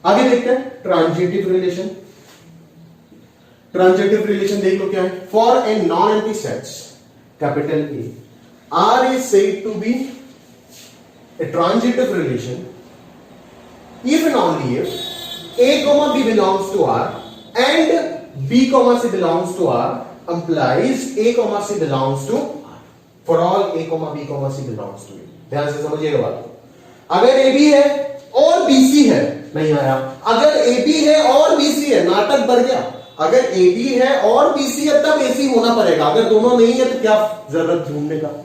आगे देखते हैं ट्रांजिटिव रिलेशन। ट्रांजिटिव रिलेशन देख लो क्या है। For a non empty sets capital A R is said to be a transitive relation if and only if a comma b belongs to r and b comma c belongs to r implies a comma c belongs to r for all a comma b comma c belongs to a। ध्यान से समझिएगा बात को। अगर a b है और b c है, नहीं आया। अगर a b है और b c है, नाटक बढ़ गया। अगर a b है और b c है तब a c होना पड़ेगा। अगर दोनों नहीं है तो क्या जरूरत ढूंढने का?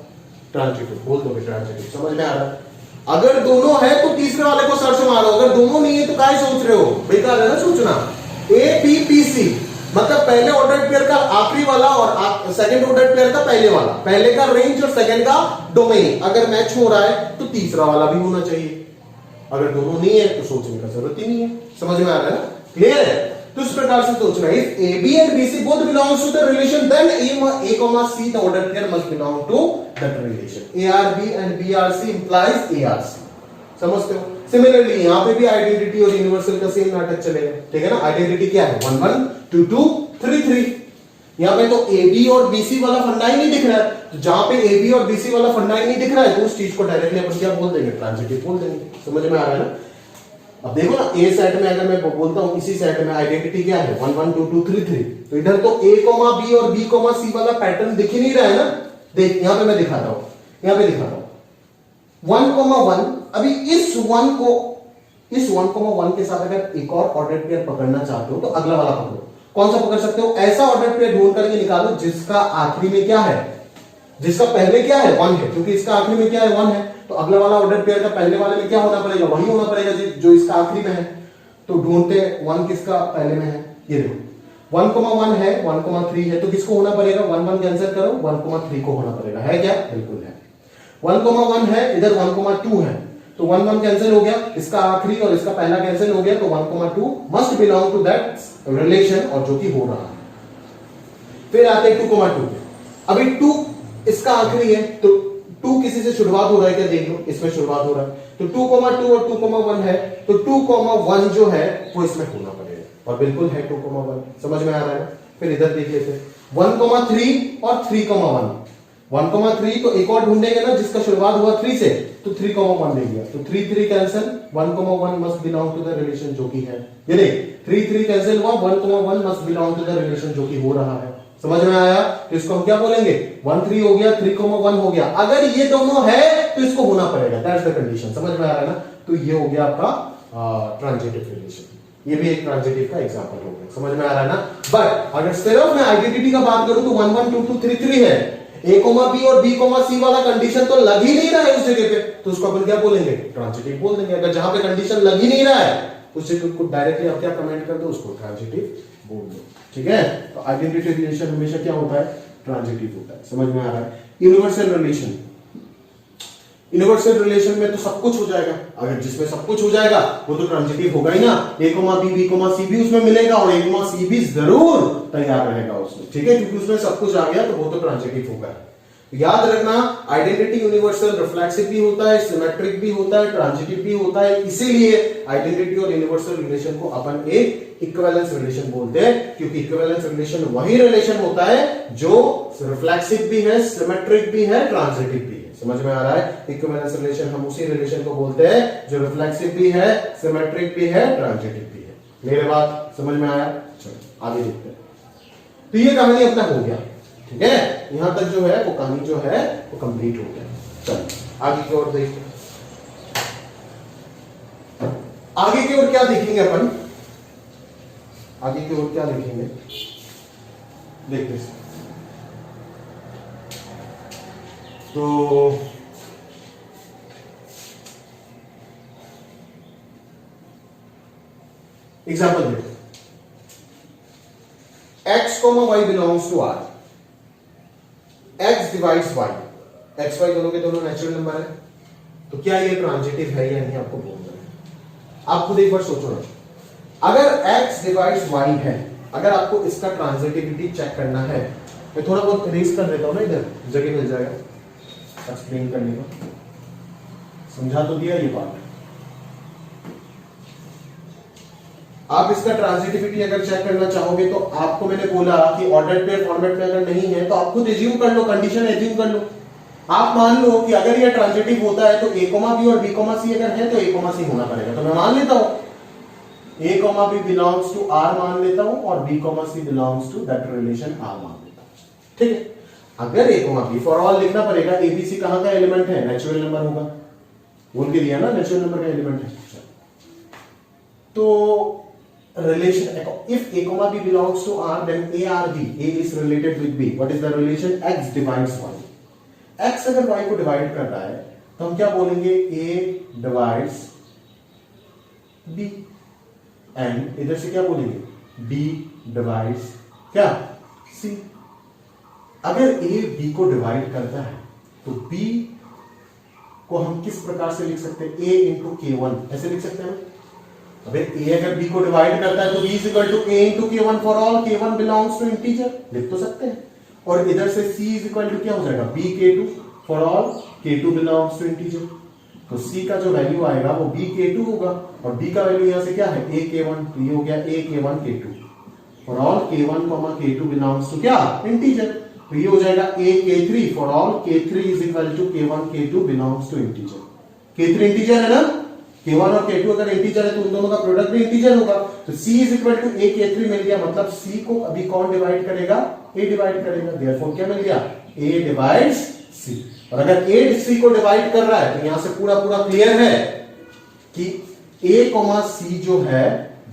ट्रांजिटिव बोल दो, ट्रांजिटिव समझ में आ रहा है। अगर दोनों है तो तीसरे वाले को सर्च मारो, अगर दोनों नहीं है तो क्या सोच रहे हो? बेकार है ना सोचना। ए बी पी सी मतलब पहले ऑर्डर पेयर का आखिरी वाला और सेकंड ऑर्डर पेयर का पहले वाला, पहले का रेंज और सेकंड का डोमेन अगर मैच हो रहा है तो तीसरा वाला भी होना चाहिए। अगर दोनों नहीं है तो सोचने का जरूरत ही नहीं है। समझ में आ रहा है ना? क्लियर है? तो इस प्रकार से सोचना है। If A B and B C both belongs to the relation then A comma C the order pair must belong to that relation. A R B and B R C implies A R C. समझते हो? Similarly यहां पे भी identity और universal का same नाटक चलेगा, ठीक है ना। आइडेंटिटी क्या है? 1 1 2 2 3 3। यहां पे तो ए बी और बी सी वाला फंडा ही नहीं दिख रहा है, तो जहां पे ए बी और बी सी वाला फंडा ही नहीं दिख रहा है तो उस चीज को डायरेक्टली अपन क्या बोल देंगे? ट्रांजिटिव बोल देंगे। समझ में आ रहा है ना? अब देखो ना, ए सेट में अगर मैं बोलता हूं इसी सेट में आइडेंटिटी क्या है? 1 1 2 2 3 3, तो इधर तो ए कॉमा बी और बी कॉमा सी वाला पैटर्न दिख ही नहीं रहा है ना। देख यहां पे मैं दिखाता हूं, यहां पे दिखाता हूं 1 कॉमा 1। अभी इस 1 को इस 1 कॉमा 1 के साथ अगर एक और ऑर्डर पेयर पकड़ना चाहते हो तो अगला वाला पकड़ो। कौन सा पकड़ सकते हो? ऐसा ऑर्डर पेयर ढूंढ करके निकालो जिसका आखिरी में क्या है, जिसका पहले क्या है? 1 है, क्योंकि इसका आखिरी में क्या है? 1 है। तो अगला वाला ऑर्डर पेयर का पहले वाले में क्या होना पड़ेगा? वही होना पड़ेगा जो इसका आखिरी में है। तो ढूंढते 1 किसका पहले में है? ये देखो 1 1 है, 1 3 है, तो किसको होना पड़ेगा? 1 1 कैंसिल करो, 1 3 को होना पड़ेगा। है क्या? बिल्कुल है। 1 1 है, इधर 1 2 है, तो 1 1 कैंसिल हो गया, इसका आखिरी और इसका पहला कैंसिल हो गया, तो 1 2 must belong to that relation, और जो कि हो रहा है। फिर आते हैं 2 2। अभी 2 इसका आखिरी है, तो 2 किसी से शुरुआत हो रहा है क्या? देख लो, इसमें शुरुआत हो रहा है, तो 2 2 और 2 1 है, तो 2 1 जो है वो इसमें होना पड़ेगा, और बिल्कुल है 2 1। समझ में आ रहा है ना? फिर इधर देख लेते हैं 1 3 और 3 1। 1 3 तो एक और ढूंढेंगे ना जिसका शुरुआत हुआ 3 से, तो 3 1 दे दिया, तो 3 3 cancel, 1 1 must belong to the relation जो कि है। ये देख 3 3 कैंसिल हुआ, 1 1 must belong to the relation जो कि हो रहा है। समझ में आया? तो इसको हम क्या बोलेंगे? 1 3 हो गया, 3 1 हो गया। अगर ये दोनों है तो इसको होना पड़ेगा, दैट्स द कंडीशन। समझ में आ रहा है ना? तो ये हो गया आपका ट्रांजिटिव रिलेशन। ये भी एक ट्रांजिटिव का एग्जांपल हो गया। समझ में आ रहा है ना? बट अगर सिर्फ मैं आइडेंटिटी का बात करूं तो 1 1 2 2 3 3 है, ए कोमा बी और बी कोमा सी वाला कंडीशन तो लग ही नहीं रहा है उस जगह पे, तो उसको अपन क्या बोलेंगे? ट्रांजिटिव बोल देंगे। अगर जहां पे कंडीशन लग ही नहीं रहा है उस जगह को डायरेक्टली आप क्या कमेंट कर दो? उसको ट्रांजिटिव बोल दो। ठीक है? तो आइडेंटिटी रिलेशन हमेशा क्या होता है? ट्रांजिटिव होता है। समझ में आ रहा है? यूनिवर्सल रिलेशन, यूनिवर्सल रिलेशन में तो सब कुछ हो जाएगा। अगर जिसमें सब कुछ हो जाएगा वो तो ट्रांजिटिव होगा ही ना। A comma B, B comma C भी उसमें मिलेगा, और ए कोमा सी भी जरूर तैयार रहेगा उसमें। ठीक है? क्योंकि उसमें सब कुछ आ गया तो वो तो ट्रांजिटिव होगा। याद रखना, आइडेंटिटी यूनिवर्सल रिफ्लेक्सिव भी होता है, सिमेट्रिक भी होता है, ट्रांजिटिव भी होता है। इसीलिए आइडेंटिटी और यूनिवर्सल रिलेशन को अपन एक इक्विवेलेंस रिलेशन बोलते हैं, क्योंकि इक्विवेलेंस रिलेशन वही रिलेशन होता है जो रिफ्लेक्सिव भी है, सिमेट्रिक भी है, ट्रांजिटिव भी है। समझ में आ रहा है? इक्विवेलेंस रिलेशन हम उसी रिलेशन को बोलते हैं जो रिफ्लेक्सिव भी है, सिमेट्रिक भी है, ट्रांजिटिव भी है। मेरे बात समझ में आया? चलो आगे देखते हैं। तो ये कहानी अपना हो गया। ठीक है? यहां तक जो है वो कहानी जो है वो कंप्लीट हो गया। चलो आगे की ओर देखते हैं। आगे की ओर क्या देखेंगे अपन? आगे की ओर क्या देखेंगे? देखते हैं। तो एग्जाम्पल देखो, x, y belongs to r, x divides y, x y दोनों के दोनों नेचुरल नंबर है, तो क्या ये ट्रांजिटिव है या नहीं आपको बोलना है। आप खुद एक बार सोचो ना, अगर x डिवाइड्स y है अगर आपको इसका ट्रांजिटिविटी चेक करना है, मैं थोड़ा बहुत रेस कर देता हूं ना, इधर जगह मिल जाएगा एक्सप्लेन करने का, समझा तो दिया ये बात। आप इसका ट्रांजिटिविटी अगर चेक करना चाहोगे तो आपको मैंने बोला कि ऑर्डर पेयर फॉर्मेट में अगर नहीं है तो आप खुद एज्यूम कर लो, कंडीशन एज्यूम कर लो। आप मान लो कि अगर ये ट्रांजिटिव होता है तो a, b और b, c अगर है तो a, c होना पड़ेगा, तो मैं मान लेता हूं a, b belongs to r मान लेता हूं और b, c belongs to that relation r मान लेता हूं। ठीक है, अगर a, b फॉर ऑल लिखना पड़ेगा, a, b, c कहां का एलिमेंट है, नेचुरल नंबर होगा, बोल के दिया ना नेचुरल नंबर का एलिमेंट है। तो relation if a, b belongs to r then a r b, a is related with b, what is the relation, x divides y। x अगर y को डिवाइड कर रहा है तो हम क्या बोलेंगे, a divides b, एंड इधर से क्या बोलेंगे, b divides क्या, c। अगर a b को डिवाइड करता है तो b को हम किस प्रकार से लिख सकते हैं, a इंटू k1 ऐसे लिख सकते हैं। अबे a अगर b को डिवाइड करता है तो b is equal to a into k1 for all k1 belongs to integer, लिख तो सकते हैं। और इधर से c इज इक्वल टू क्या हो जाएगा, b k2 for all k2 belongs to integer. तो c का जो वैल्यू आएगा वो b k2 होगा और b का वैल्यू यहां से क्या है, a k1, तो ये हो गया a k1 k2 for all k1 k2 belongs to क्या, इंटीजर। तो ये हो जाएगा a k3 for all k3 is equal to k1 k2 belongs to integer. k3 integer है ना, k1 और k2 अगर इंटीजर है तो उन दोनों का प्रोडक्ट भी इंटीजर होगा। तो c is equal to a k3 मिल गया, मतलब c को अभी कौन डिवाइड करेगा, a डिवाइड करेगा, देयरफॉर क्या मिल गया, a डिवाइड्स c। और अगर a c को डिवाइड कर रहा है तो यहां से पूरा क्लियर है कि a, c जो है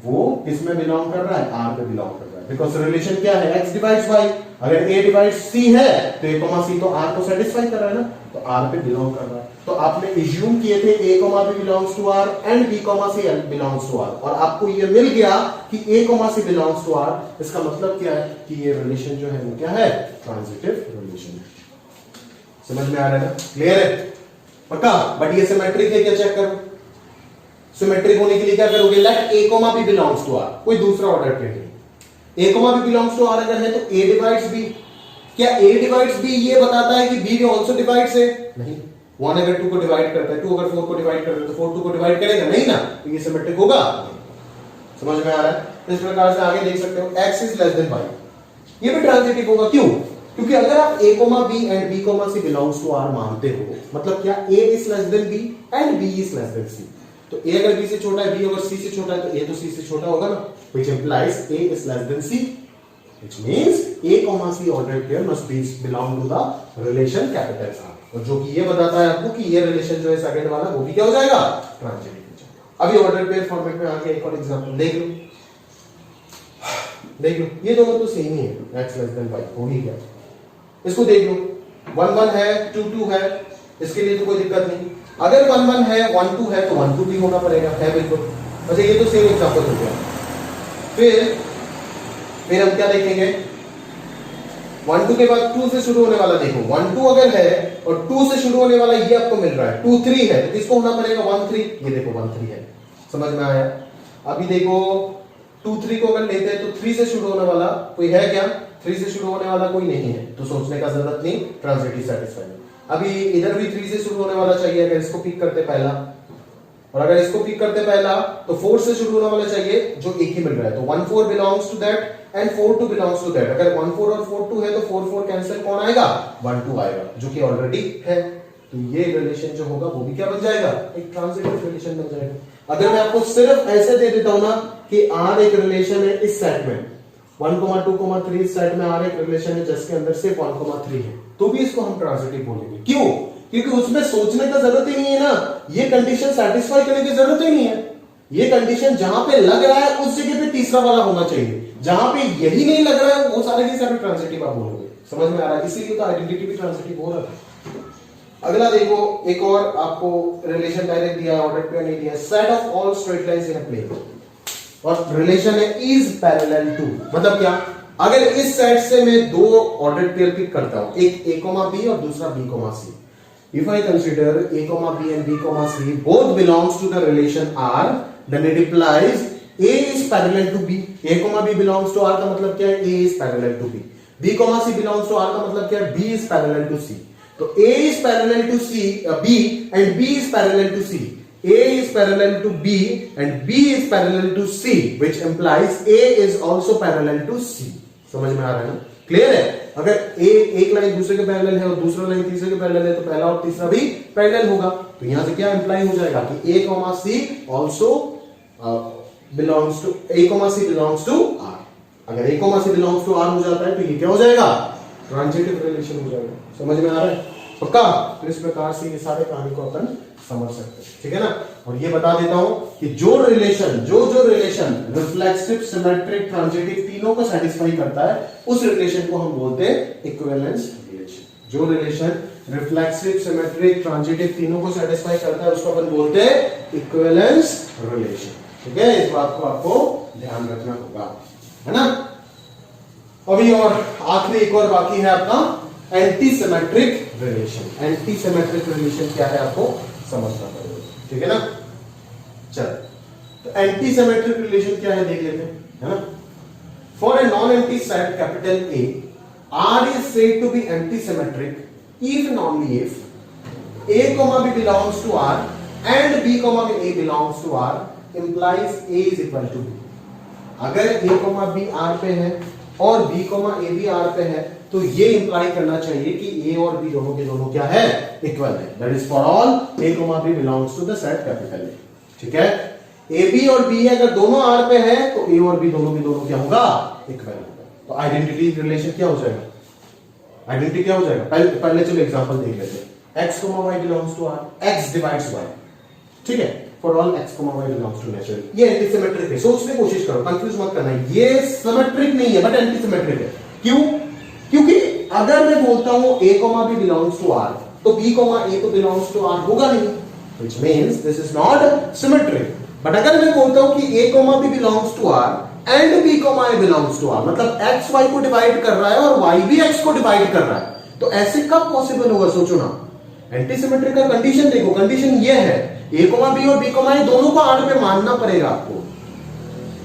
वो किसमें बिलोंग कर रहा है, r में बिलोंग कर रहा है, बिकॉज रिलेशन क्या है, x डिवाइड्स y। अगर a डिवाइड्स c है तो a, c तो r को सेटिस्फाई कर रहा है ना, तो r पे बिलोंग कर रहा है। तो आपने एज्यूम किए थे a, b belongs to r and b, c belongs to r, और आपको ये मिल गया कि a, c belongs to r। इसका मतलब क्या है कि ये रिलेशन जो है वो क्या है, ट्रांजिटिव रिलेशन है। समझ में आ रहा है ना, क्लियर है, पक्का। बट ये सिमेट्रिक है क्या, चेक करो। सिमेट्रिक होने के लिए क्या करोगे, let a, b belongs to r, कोई दूसरा ऑर्डर के नहीं, a, b belongs to r अगर है तो a डिवाइड्स b। क्या a डिवाइड्स b ये बताता है कि b भी आल्सो डिवाइड्स है, नहीं। 1 अगर 2 को डिवाइड करता है, 2 अगर 4 को डिवाइड करता है तो 4 2 को डिवाइड करेगा नहीं ना, तो ये सिमेट्रिक होगा। समझ में आ रहा है। इस प्रकार से आगे देख सकते हो x is less then y, ये भी ट्रांजिटिव होगा। क्यों, क्योंकि अगर आप a, b and b, c belongs to r मानते हो, मतलब क्या, a is less than b and b is less than c। तो a अगर b से छोटा है, b अगर c से छोटा है, तो a तो c से छोटा होगा ना, which implies a is less than c, which means a, c ordered pair must be belong to the relation capital R। और जो कि ये बताता है आपको कि ये रिलेशन जो है सेकंड वाला वो भी क्या हो जाएगा, ट्रांजिटिव हो जाएगा। अभी ऑर्डर पेयर फॉर्मेट में आके एक और एग्जांपल देख लो, ये दोनों तो सेम ही है, x लेस देन y हो ही गया। इसको देख लो, 1 1 है, 2 2 है, इसके लिए तो कोई दिक्कत नहीं। अगर 1 1 है, 1 2 है तो 1 2 भी होना पड़ेगा, है बिल्कुल। अच्छा, ये तो सेम एग्जांपल हो गया। फिर हम क्या देखेंगे, 1 2 के बाद 2 से शुरू होने वाला देखो, 1 2 अगर है और 2 से शुरू होने वाला ये आपको मिल रहा है, 2 3 है, तो किसको होना पड़ेगा, 1 3। ये देखो 1 3 है, समझ में आया। अभी देखो 2 3 को अगर लेते हैं तो 3 से शुरू होने वाला कोई है क्या, 3 से शुरू होने वाला कोई नहीं है, तो सोचने का जरूरत नहीं, ट्रांजिटिव सेटिस्फाई। अभी इधर भी 3 से शुरू होने वाला चाहिए, अगर इसको पिक करते पहला, और अगर इसको पिक करते पहला तो 4 से शुरू होने वाला चाहिए, जो एक ही मिल रहा है, तो 1 4 belongs to that and 4 2 belongs to that. अगर 1 4 और 4 2 है तो 4 4 कैंसिल, कौन आएगा, 1 2 आएगा, जो कि ऑलरेडी है। तो ये रिलेशन जो होगा वो भी क्या बन जाएगा, एक ट्रांजिटिव रिलेशन बन जाएगा। अगर मैं आपको सिर्फ ऐसे दे देता हूं ना कि R एक रिलेशन है इस सेट में, 1 2 3 इस सेट में R एक रिलेशन है जिसके अंदर सिर्फ 1 3 है, तो भी इसको हम ट्रांजिटिव बोलेंगे। क्यों, क्योंकि उसमें सोचने का जरूरत ही नहीं है ना, ये कंडीशन सेटिस्फाई करने की जरूरत ही नहीं है। ये कंडीशन जहां पे लग रहा है उस जगह पे तीसरा वाला होना चाहिए, जहां पे यही नहीं लग रहा है वो सारे के सारे ट्रांजिटिव आप बोलोगे। समझ में आ रहा है, इसीलिए तो आइडेंटिटी भी ट्रांजिटिव हो रहा है। अगला देखो, एक और आपको रिलेशन डायरेक्ट दिया, ऑर्डर पेयर नहीं दिया, set of all straight lines in a plane, और रिलेशन है इज पैरेलल टू। मतलब क्या, अगर इस सेट से मैं दो ऑर्डर पेयर पिक करता हूं, एक a, b और दूसरा b, c। If I consider a, b and b, c both belongs to the relation R, then it implies a is parallel to b, A comma B belongs to R का मतलब क्या है, A is parallel to B comma C belongs to R का मतलब क्या है, B is parallel to C. तो A is parallel to C B and B is parallel to C, A is parallel to B and B is parallel to C, which implies A is also parallel to C. समझ में आ रहा है ना, clear है। अगर A एक line दूसरे के पैरेलल है और दूसरा लाइन तीसरे के पैरेलल है तो पहला और तीसरा भी पैरेलल होगा। तो यहां से क्या इंप्लाई हो जाएगा कि A, C also belongs to A, C belongs to R। अगर A, C belongs to R हो जाता है तो ये क्या हो जाएगा, ट्रांजिटिव रिलेशन हो जाएगा। समझ में आ रहा है पक्का। तो इस प्रकार से ये सारे कहानी को अपन समझ सकते हैं, ठीक है ना। और ये बता देता हूं कि जो रिलेशन रिफ्लेक्सिव, सिमेट्रिक, ट्रांजिटिव तीनों को सेटिस्फाई करता है उस रिलेशन को हम बोलते हैं इक्विवेलेंस रिलेशन। जो रिलेशन रिफ्लेक्सिव, सिमेट्रिक, ट्रांजिटिव तीनों को सेटिस्फाई करता है उसको अपन बोलते हैं इक्विवेलेंस रिलेशन, ठीक है। इस बात को आपको ध्यान रखना होगा, है ना। अभी और आखिरी एक और बाकी है आपका anti symmetric relation. Anti symmetric relation क्या है आपको समझना पड़ेगा, ठीक है ना। चल, तो एंटी सिमेट्रिक रिलेशन क्या है देख लेते हैं, है ना। For a non empty set capital A, R is said to be anti symmetric if and only if A comma B belongs to R and B comma B A belongs to R implies A is equal to B. अगर A comma B are पे है और B comma ए भी are पे है तो ये imply करना चाहिए कि ए और बी दोनों के दोनों क्या है, इक्वल है। That is for all A comma B belongs to the set capital A, ठीक है। ए बी और बी अगर दोनों आर पे है तो ए और बी दोनों के दोनों क्या होगा, इक्वल होगा। तो आइडेंटिटी रिलेशन क्या हो जाएगा, आइडेंटिटी क्या हो जाएगा, पहले चलो एग्जांपल देख लेते हैं। x, y belongs to r, x divides y, ठीक है। For all x, y belongs to natural, ये एंटी सिमेट्रिक है। सोचने की कोशिश करो, कंफ्यूज मत करना, ये सिमेट्रिक नहीं है बट एंटी सिमेट्रिक है। क्यों, क्योंकि अगर मैं बोलता हूं a, b belongs to r तो b, a तो belongs to r होगा नहीं, which means this is not symmetric। But अगर मैं बोलता हूं कि a, b belongs to r and b, a belongs to r, मतलब x y को डिवाइड कर रहा है और y भी x को डिवाइड कर रहा है, तो ऐसे कब पॉसिबल होगा, सोचो ना। एंटी सिमेट्रिक का कंडीशन देखो, कंडीशन ये है a, b और b, a दोनों को r पे मानना पड़ेगा आपको।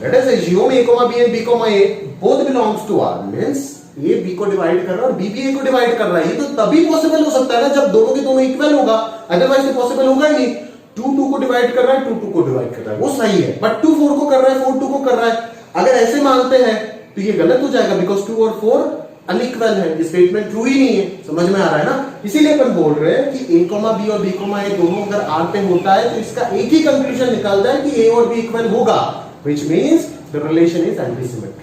Let us assume a, b and b, a both belongs to r, means A B को डिवाइड कर रहा है और बी भी ए को डिवाइड कर रहा है। ये तो तभी पॉसिबल हो सकता है ना जब दोनों के दोनों इक्वल होगा, अदरवाइज तो पॉसिबल होगा ही नहीं। 2 2 को डिवाइड कर रहा है, 2 2 को डिवाइड कर रहा है, वो सही है। बट 2 4 को कर रहा है, 4 2 को कर रहा है। अगर ऐसे मानते हैं तो ये गलत हो जाएगा, बिकॉज 2 और 4 अनइक्वल है। ये स्टेटमेंट ट्रू ही नहीं है। समझ में आ रहा है ना। इसीलिए अपन बोल रहे हैं कि ए कॉमा बी और बी कॉमा ए दोनों अगर आर पे होता है तो इसका एक ही कंक्लूजन निकलता है कि ए और बी इक्वल होगा, which means the relation is anti symmetric.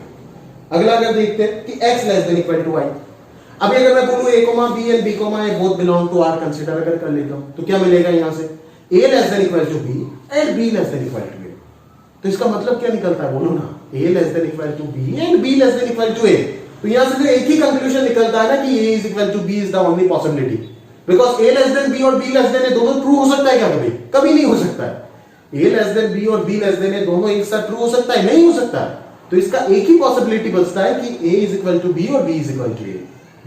अगला अगर देखते हैं कि x less than equal to y। अभी अगर मैं बोलूं a, b and b, a both belong to r, consider अगर कर लेता हूं तो क्या मिलेगा यहां से, a less than equal to b and b less than equal to a। तो इसका मतलब क्या निकलता है, बोलो ना, a less than equal to b and b less than equal to a। तो यहां से एक ही कंक्लूजन निकलता है ना कि a is equal to b is the only possibility, because a less than b और b लेस देन a दोनों ट्रू हो सकता है क्या, कभी कभी नहीं हो सकता है। a लेस देन b और b लेस देन a दोनों एक साथ ट्रू हो सकता है, नहीं हो सकता है। तो इसका एक ही पॉसिबिलिटी बचता है कि a is equal to b और b is equal to a,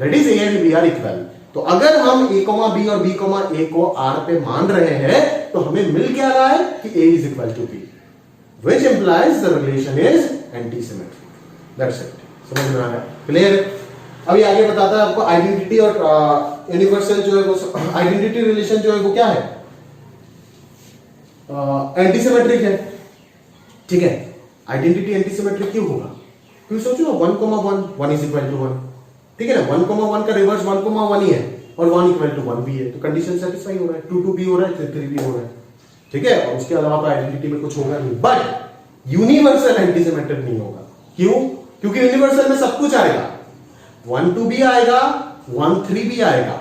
that is a and b are equal. तो अगर हम a, b और b, a को r पे मान रहे हैं तो हमें मिल क्या रहा है कि a is equal to b, which implies the relation is anti symmetric. That's it. समझ में आ रहा है, क्लियर है। अभी आगे बताता है आपको आइडेंटिटी और यूनिवर्सल जो है वो आइडेंटिटी रिलेशन जो है वो क्या है, एंटी सिमेट्रिक है, ठीक है। आइडेंटिटी एंटी सिमेट्रिक क्यों होगा, क्योंकि सोचो ना 1 1 इज इक्वल टू 1, ठीक है ना। 1 1 का रिवर्स 1 1 ही है और 1 इक्वल टू 1 भी है, तो कंडीशन सेटिस्फाई हो रहा है। 2 2 भी हो रहा है, 3 भी हो रहा है, ठीक है। और उसके अलावा तो आइडेंटिटी में कुछ होगा नहीं, बट यूनिवर्सल एंटी सिमेट्रिक नहीं होगा। क्यों, क्योंकि यूनिवर्सल में सब कुछ आएगा, 1 2 भी आएगा, 1 3 भी आएगा।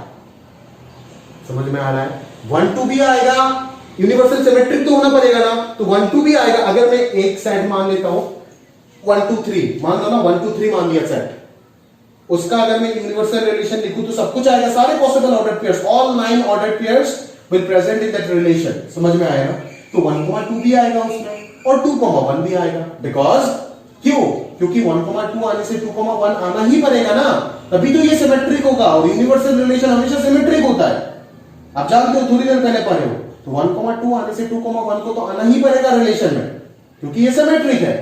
समझ में आ रहा है, 1 2 भी आएगा, यूनिवर्सल सिमेट्रिक तो होना पड़ेगा ना, तो 1 2 भी आएगा। अगर मैं एक सेट मान लेता हूं 1 2 3, मान लो ना 1 2 3 मान लिया सेट, उसका अगर मैं यूनिवर्सल रिलेशन लिखूं तो सब कुछ आएगा, सारे possible ordered pairs, all 9 ordered pairs will present in that relation. समझ में आएगा, तो 1 2 भी आएगा उसमें और 2 1 भी आएगा, बिकॉज क्यों, क्योंकि 1 2 आने से 2 1 आना ही पड़ेगा ना, तभी तो ये सिमेट्रिक होगा। और यूनिवर्सल रिलेशन हमेशा सिमेट्रिक होता है, आप जानते हो, थोड़ी देर पहले पढ़े हो। तो 1 2 आने से 2 1 को तो आना ही पड़ेगा रिलेशन में, क्योंकि ये सिमेट्रिक है।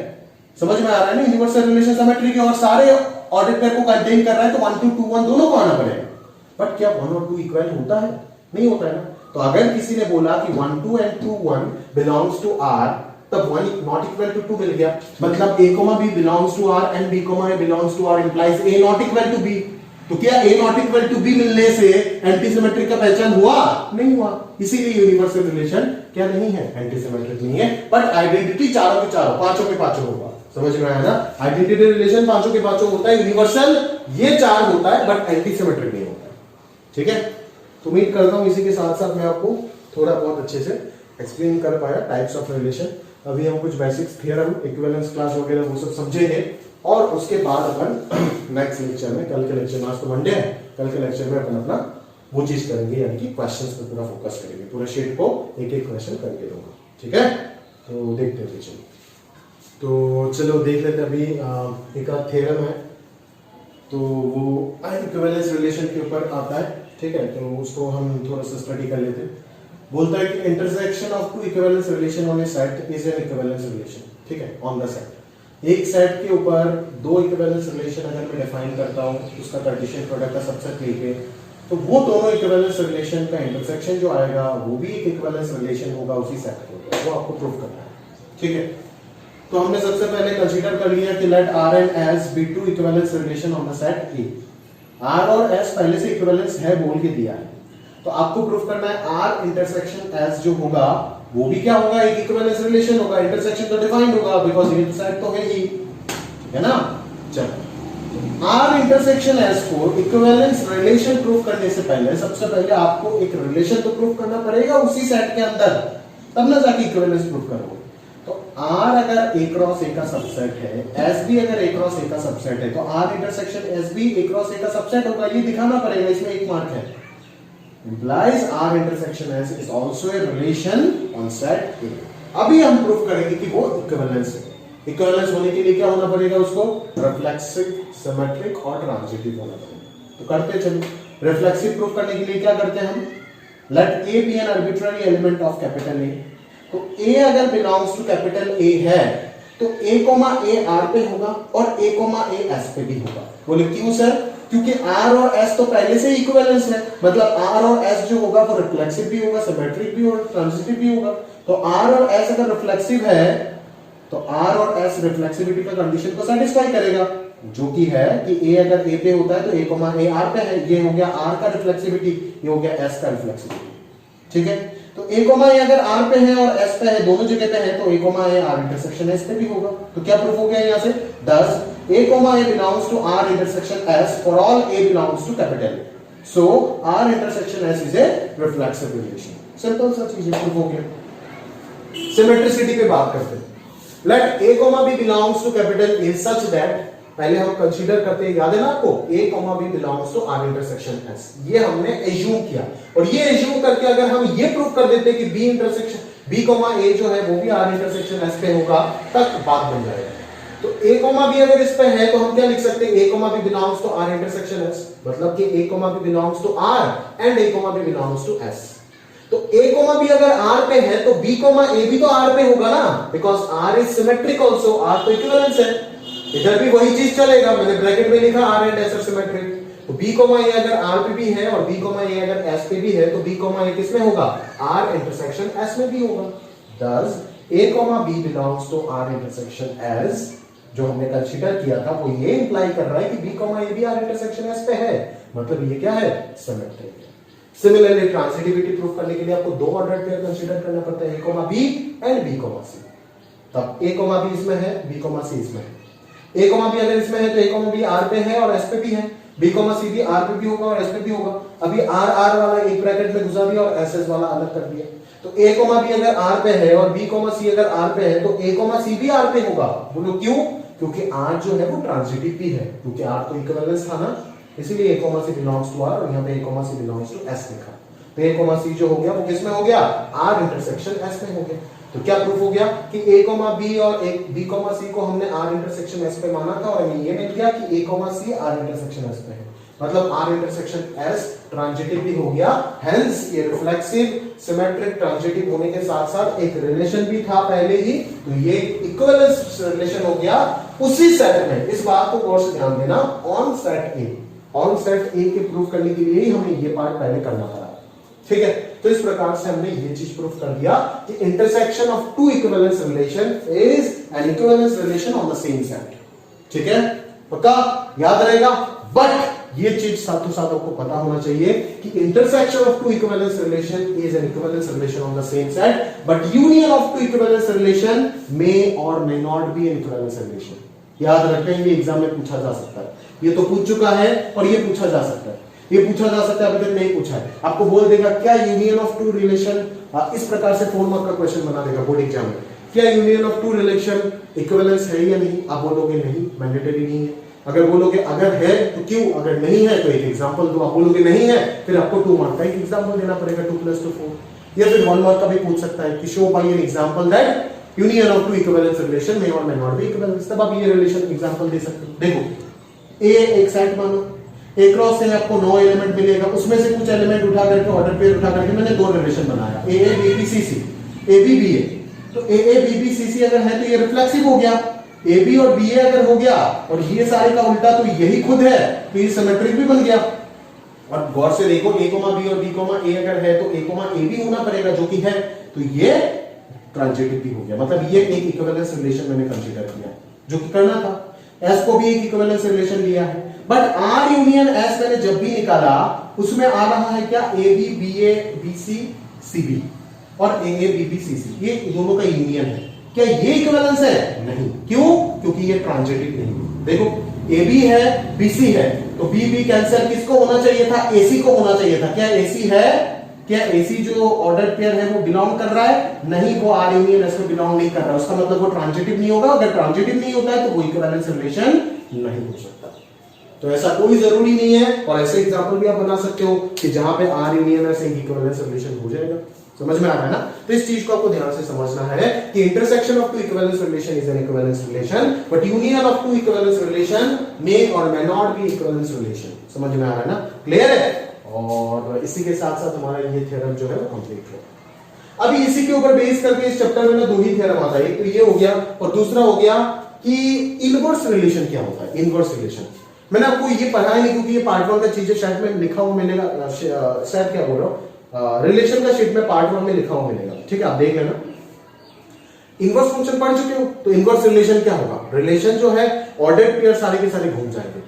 समझ में आ रहा है ना, यूनिवर्सल रिलेशन सिमेट्री के और सारे ऑर्डर पेयर को कंटेन कर रहा है तो 1 2 2 1 दोनों को आना पड़ेगा। बट क्या 1 और 2 इक्वल होता है? नहीं होता है ना। तो अगर किसी ने बोला कि 1 2 एंड 2 1 बिलोंग्स टू R, तब 1 नॉट इक्वल टू 2 मिल गया। मतलब A, B belongs to R and B, A belongs to R implies A not equal to B। तो क्या A not equal to B मिलने से एंटी सिमेट्रिक का पहचान हुआ? नहीं हुआ। इसीलिए यूनिवर्सल रिलेशन क्या नहीं है? एंटी सिमेट्रिक नहीं है। बट आइडेंटिटी चारों के चारों, पांचों के पांचों होगा। समझ में आया ना? आइडेंटिटी रिलेशन पांचों के पांचों होता है, यूनिवर्सल ये चार होता है बट एंटी सिमेट्रिक नहीं होता। ठीक है, तो उम्मीद करता हूं इसी के साथ साथ मैं आपको थोड़ा बहुत अच्छे से एक्सप्लेन कर पाया टाइप्स ऑफ रिलेशन। अभी हम कुछ बेसिक्स, थ्योरम, इक्विवेलेंस क्लास वगैरह वो सब समझेंगे और उसके बाद अपन नेक्स्ट लेक्चर में, कल के लेक्चर में, आज तो मंडे है, कल के लेक्चर में अपन अपना वो चीज करेंगे, यानी कि क्वेश्चंस पे पूरा फोकस करेंगे। पूरे शीट को एक एक क्वेश्चन करके दूंगा। ठीक है, तो देखते हैं। चलो तो चलो देख लेते हैं। अभी एक थ्योरम है तो वो इक्विवेलेंस रिलेशन के ऊपर आता है। ठीक है, तो उसको हम थोड़ा सा स्टडी कर लेते हैं। बोलता है कि intersection of two equivalence relation on a set is an equivalence relation. ठीक है, ऑन द सेट। एक सेट के ऊपर दो इक्विवेलेंस रिलेशन अगर मैं डिफाइन करता हूं, उसका कार्टेशियन प्रोडक्ट का सबसेट लेके, तो वो दोनों इक्विवेलेंस रिलेशन का इंटरसेक्शन जो आएगा वो भी एक इक्विवेलेंस रिलेशन होगा उसी सेट के ऊपर। वो आपको प्रूव करना है। ठीक है, तो हमने सबसे पहले कंसीडर कर लिया कि let R and S be two equivalence relation on the set A। R और S पहले से इक्विवेलेंस है बोल के दिया है, तो आपको प्रूफ करना है R इंटरसेक्शन S जो होगा वो भी क्या होगा? एक इक्विवेलेंस रिलेशन होगा। इंटरसेक्शन तो डिफाइंड होगा बिकॉज़ ये सेट तो है ही, है ना। चलो R इंटरसेक्शन S को इक्विवेलेंस रिलेशन प्रूफ करने से पहले सबसे पहले आपको एक रिलेशन तो प्रूफ करना पड़ेगा उसी सेट के अंदर, तब ना जाके इक्विवेलेंस प्रूफ करोगे। तो R अगर A क्रॉस A का सबसेट है, S भी अगर A क्रॉस A का सबसेट है, तो R इंटरसेक्शन S भी A क्रॉस A का सबसेट होगा। ये दिखाना पड़ेगा, इसमें एक मार्क है। Implies R intersection S is also a relation on set A। अभी हम प्रूफ करेंगे कि वो इक्विवेलेंस है। इक्विवेलेंस होने के लिए क्या होना पड़ेगा? उसको रिफ्लेक्सिव, सिमेट्रिक और ट्रांजिटिव होना पड़ेगा। तो करते चलो। रिफ्लेक्सिव प्रूफ करने के लिए क्या करते हैं हम? Let A be an arbitrary element of capital A। तो A अगर बिलोंग्स टू कैपिटल A है तो A, A R पे होगा और A, A S पे भी होगा। बोले क्यों सर? क्योंकि R और S तो पहले से इक्विवेलेंस है, मतलब R और S जो होगा वो रिफ्लेक्सिव भी होगा, सिमेट्रिक भी और ट्रांजिटिव भी होगा। तो R और S अगर रिफ्लेक्सिव है तो R और S रिफ्लेक्सिविटी का कंडीशन को सेटिस्फाई करेगा, जो कि है कि A अगर A पे होता है तो A, A R पे है। ये हो गया R का रिफ्लेक्सिविटी, ये हो गया S का रिफ्लेक्सिविटी। ठीक है, तो A, A अगर R पे है और S पे है, दोनों जगह पे है, तो A, A R intersection S पे भी होगा। तो क्या प्रूफ हो गया यहाँ से? Thus A, A belongs to R intersection S for all A belongs to capital A। So R intersection S is a reflexive relation। Simple सा चीज प्रूफ हो गया। सिमेट्रिसिटी पे बात करते हैं। Let A, B belongs to capital A such that, पहले हम कंसीडर करते हैं, याद है ना आपको, A, B belongs to R intersection S। ये हमने एज्यूम किया और ये एज्यूम करके अगर हम ये प्रूव कर देते कि B इंटरसेक्शन B, A जो है वो भी R इंटरसेक्शन S पे होगा, तक बात बन जाएगा। तो A, B अगर इस पे है तो हम क्या लिख सकते हैं? A, B belongs to R intersection S, मतलब कि A, B belongs to R and A, B belongs to S। तो A, B अगर R पे है तो B, A भी तो R पे होगा ना, because R is symmetric also. R तो इक्विवेलेंस है, इधर भी वही चीज चलेगा। मैंने ब्रैकेट में लिखा R and S R symmetric. तो B, A अगर R पे भी है और B, A अगर S पे भी है तो B, A किस में होगा? R इंटरसेक्शन S में भी होगा। Thus A, B belongs to R intersection S, जो हमने कंसीडर किया था वो ये इंप्लाई कर रहा है कि B, A भी R इंटरसेक्शन S पे है, मतलब ये क्या है? सिमेट्रिक है। सिमिलरली ट्रांजिटिविटी प्रूफ करने के लिए आपको दो ऑर्डर पेयर कंसीडर करना पड़ता है, A, B and B, C। तब A, B इसमें है, B, C इसमें है। A, B अगर इसमें है तो A, B R पे है और S पे भी है। B, C भी R पे भी होगा और S पे भी होगा। अभी R वाला एक ब्रैकेट में घुसा दिया और SS वाला अलग कर दिया। तो A, B अगर R पे है और B, C अगर R पे है तो A, C भी R पे होगा। बोलो क्यों? क्योंकि R जो है वो ट्रांजिटिव भी है, क्योंकि R तो इक्विवेलेंस था ना, इसीलिए A, C belongs to R और यहाँ पे A, C belongs to S लिखा। तो A, C जो हो गया वो किस में हो गया? R इंटरसेक्शन S में हो गया। तो क्या प्रूफ हो गया कि A, B और B, C को हमने R इंटरसेक्शन S पे माना था और हमें ये मिल गया कि A, C R intersection S पे है। मतलब R इंटरसेक्शन S ट्रांजिटिव भी हो गया, हेंस ये रिफ्लेक्सिव सिमेट्रिक ट्रांजिटिव होने के साथ साथ एक रिलेशन भी था पहले ही, तो ये इक्विवेलेंस रिलेशन हो गया उसी सेट में। इस बात को गौर से ध्यान देना, ऑन सेट ए के प्रूफ करने के लिए ही हमें ये पार्ट पहले करना पड़ा, ठीक है। तो इस प्रकार से हमने ये चीज प्रूफ कर दिया कि intersection of two equivalence relation is an equivalence relation on the same set, ठीक है, पक्का याद रहेगा। बट ये चीज साथों साथ आपको पता होना चाहिए कि intersection of two equivalence relation is an equivalence relation on the same set, but union of two equivalence relation may और may not be an equivalence relation. याद रखें, ये एग्जाम में पूछा जा सकता है, ये तो पूछ चुका है और ये पूछा जा सकता है, ये पूछा जा सकता है, अभी तक नहीं पूछा है। आपको बोल देगा क्या यूनियन ऑफ टू रिलेशन, इस प्रकार से 4 मार्क का क्वेश्चन बना देगा बोर्ड एग्जाम में, क्या union of two relation equivalence है या नहीं? आप बोलोगे नहीं, मैंडेटरी नहीं है। अगर बोलोगे अगर है तो क्यों, अगर नहीं है तो एक एग्जांपल दो। आप बोलोगे नहीं है, फिर आपको 2 मार्क का एक एग्जांपल देना पड़ेगा, 2 + 2 4, या फिर 1 मार्क का भी पूछ सकता है कि show by an example that union of two equivalence relation may और मे नॉट बी इक्विवेलेंस, तब आप ये रिलेशन एग्जांपल दे सकते हो। देखो ए एक सेट मानो, ए क्रॉस से आपको 9 एलिमेंट मिलेगा, उसमें से कुछ एलिमेंट उठा करके ऑर्डर पेयर उठा करके मैंने 2 रिलेशन बनाया, A A B B C C, A B B A. तो A A B B C सी अगर है तो ये रिफ्लेक्सिव हो गया, ए बी और बी ए अगर हो गया और ये सारे का उल्टा तो यही खुद है, तो ये सिमेट्रिक भी बन गया। और गौर से देखो ए कोमा बी और बी कोमा ए अगर है तो ए कोमा ए भी होना पड़ेगा, जो कि है, तो ये ट्रांजिटिव भी हो गया। मतलब ये एक इक्विवेलेंस रिलेशन मैंने कंसीडर किया, जो कि करना था। एस को भी एक इक्विवेलेंस रिलेशन लिया है, बट आर यूनियन एस मैंने जब भी निकाला उसमें आ रहा है क्या, A B B A B C C B और A A B B C सी, ये दोनों का यूनियन है। क्या ये इक्विवेलेंस है? नहीं। क्यों? क्योंकि ये ट्रांजिटिव नहीं है। देखो ए बी है, बी सी है, तो बी बी कैंसिल किसको होना चाहिए था? एसी को होना चाहिए था। क्या एसी है? क्या एसी जो ऑर्डर पेयर है वो बिलोंग कर रहा है? नहीं, वो आर यूनियन एस में बिलोंग नहीं कर रहा है, उसका मतलब वो ट्रांजिटिव नहीं होगा। अगर ट्रांजिटिव नहीं होता है तो वो इक्विवेलेंस रिलेशन नहीं हो सकता। तो ऐसा कोई जरूरी नहीं है, और ऐसे एग्जांपल भी आप बना सकते हो कि जहां पे आर यूनियन एस एक इक्विवेलेंस रिलेशन हो जाएगा। समझ में आ रहा है ना? तो इस चीज को आपको ध्यान से समझना है कि intersection of two equivalence relation is an equivalence relation, but union of two equivalence relation may और may not be equivalence relation. समझ में आ रहा है ना? क्लियर है? और इसी के साथ साथ हमारा ये थ्योरम जो है वो कंप्लीट हो। अभी इसी के ऊपर बेस करके इस चैप्टर में 2 ही थ्योरम आता है, एक तो ये हो गया और दूसरा हो गया कि इनवर्स रिलेशन क्या होता है। इनवर्स रिलेशन मैंने आपको ये पढ़ाया नहीं क्योंकि ये पार्ट 1 का चीज है, शायद में लिखा हुआ मिलेगा, शायद क्या बोल रहा हूं, रिलेशन का शीट में पार्ट 1 में लिखा हुआ मिलेगा, ठीक है, आप देख लेना। इनवर्स फंक्शन पढ़ चुके हो, तो इनवर्स रिलेशन क्या होगा? रिलेशन जो है ऑर्डर्ड पेयर सारे के सारे घूम जाएंगे।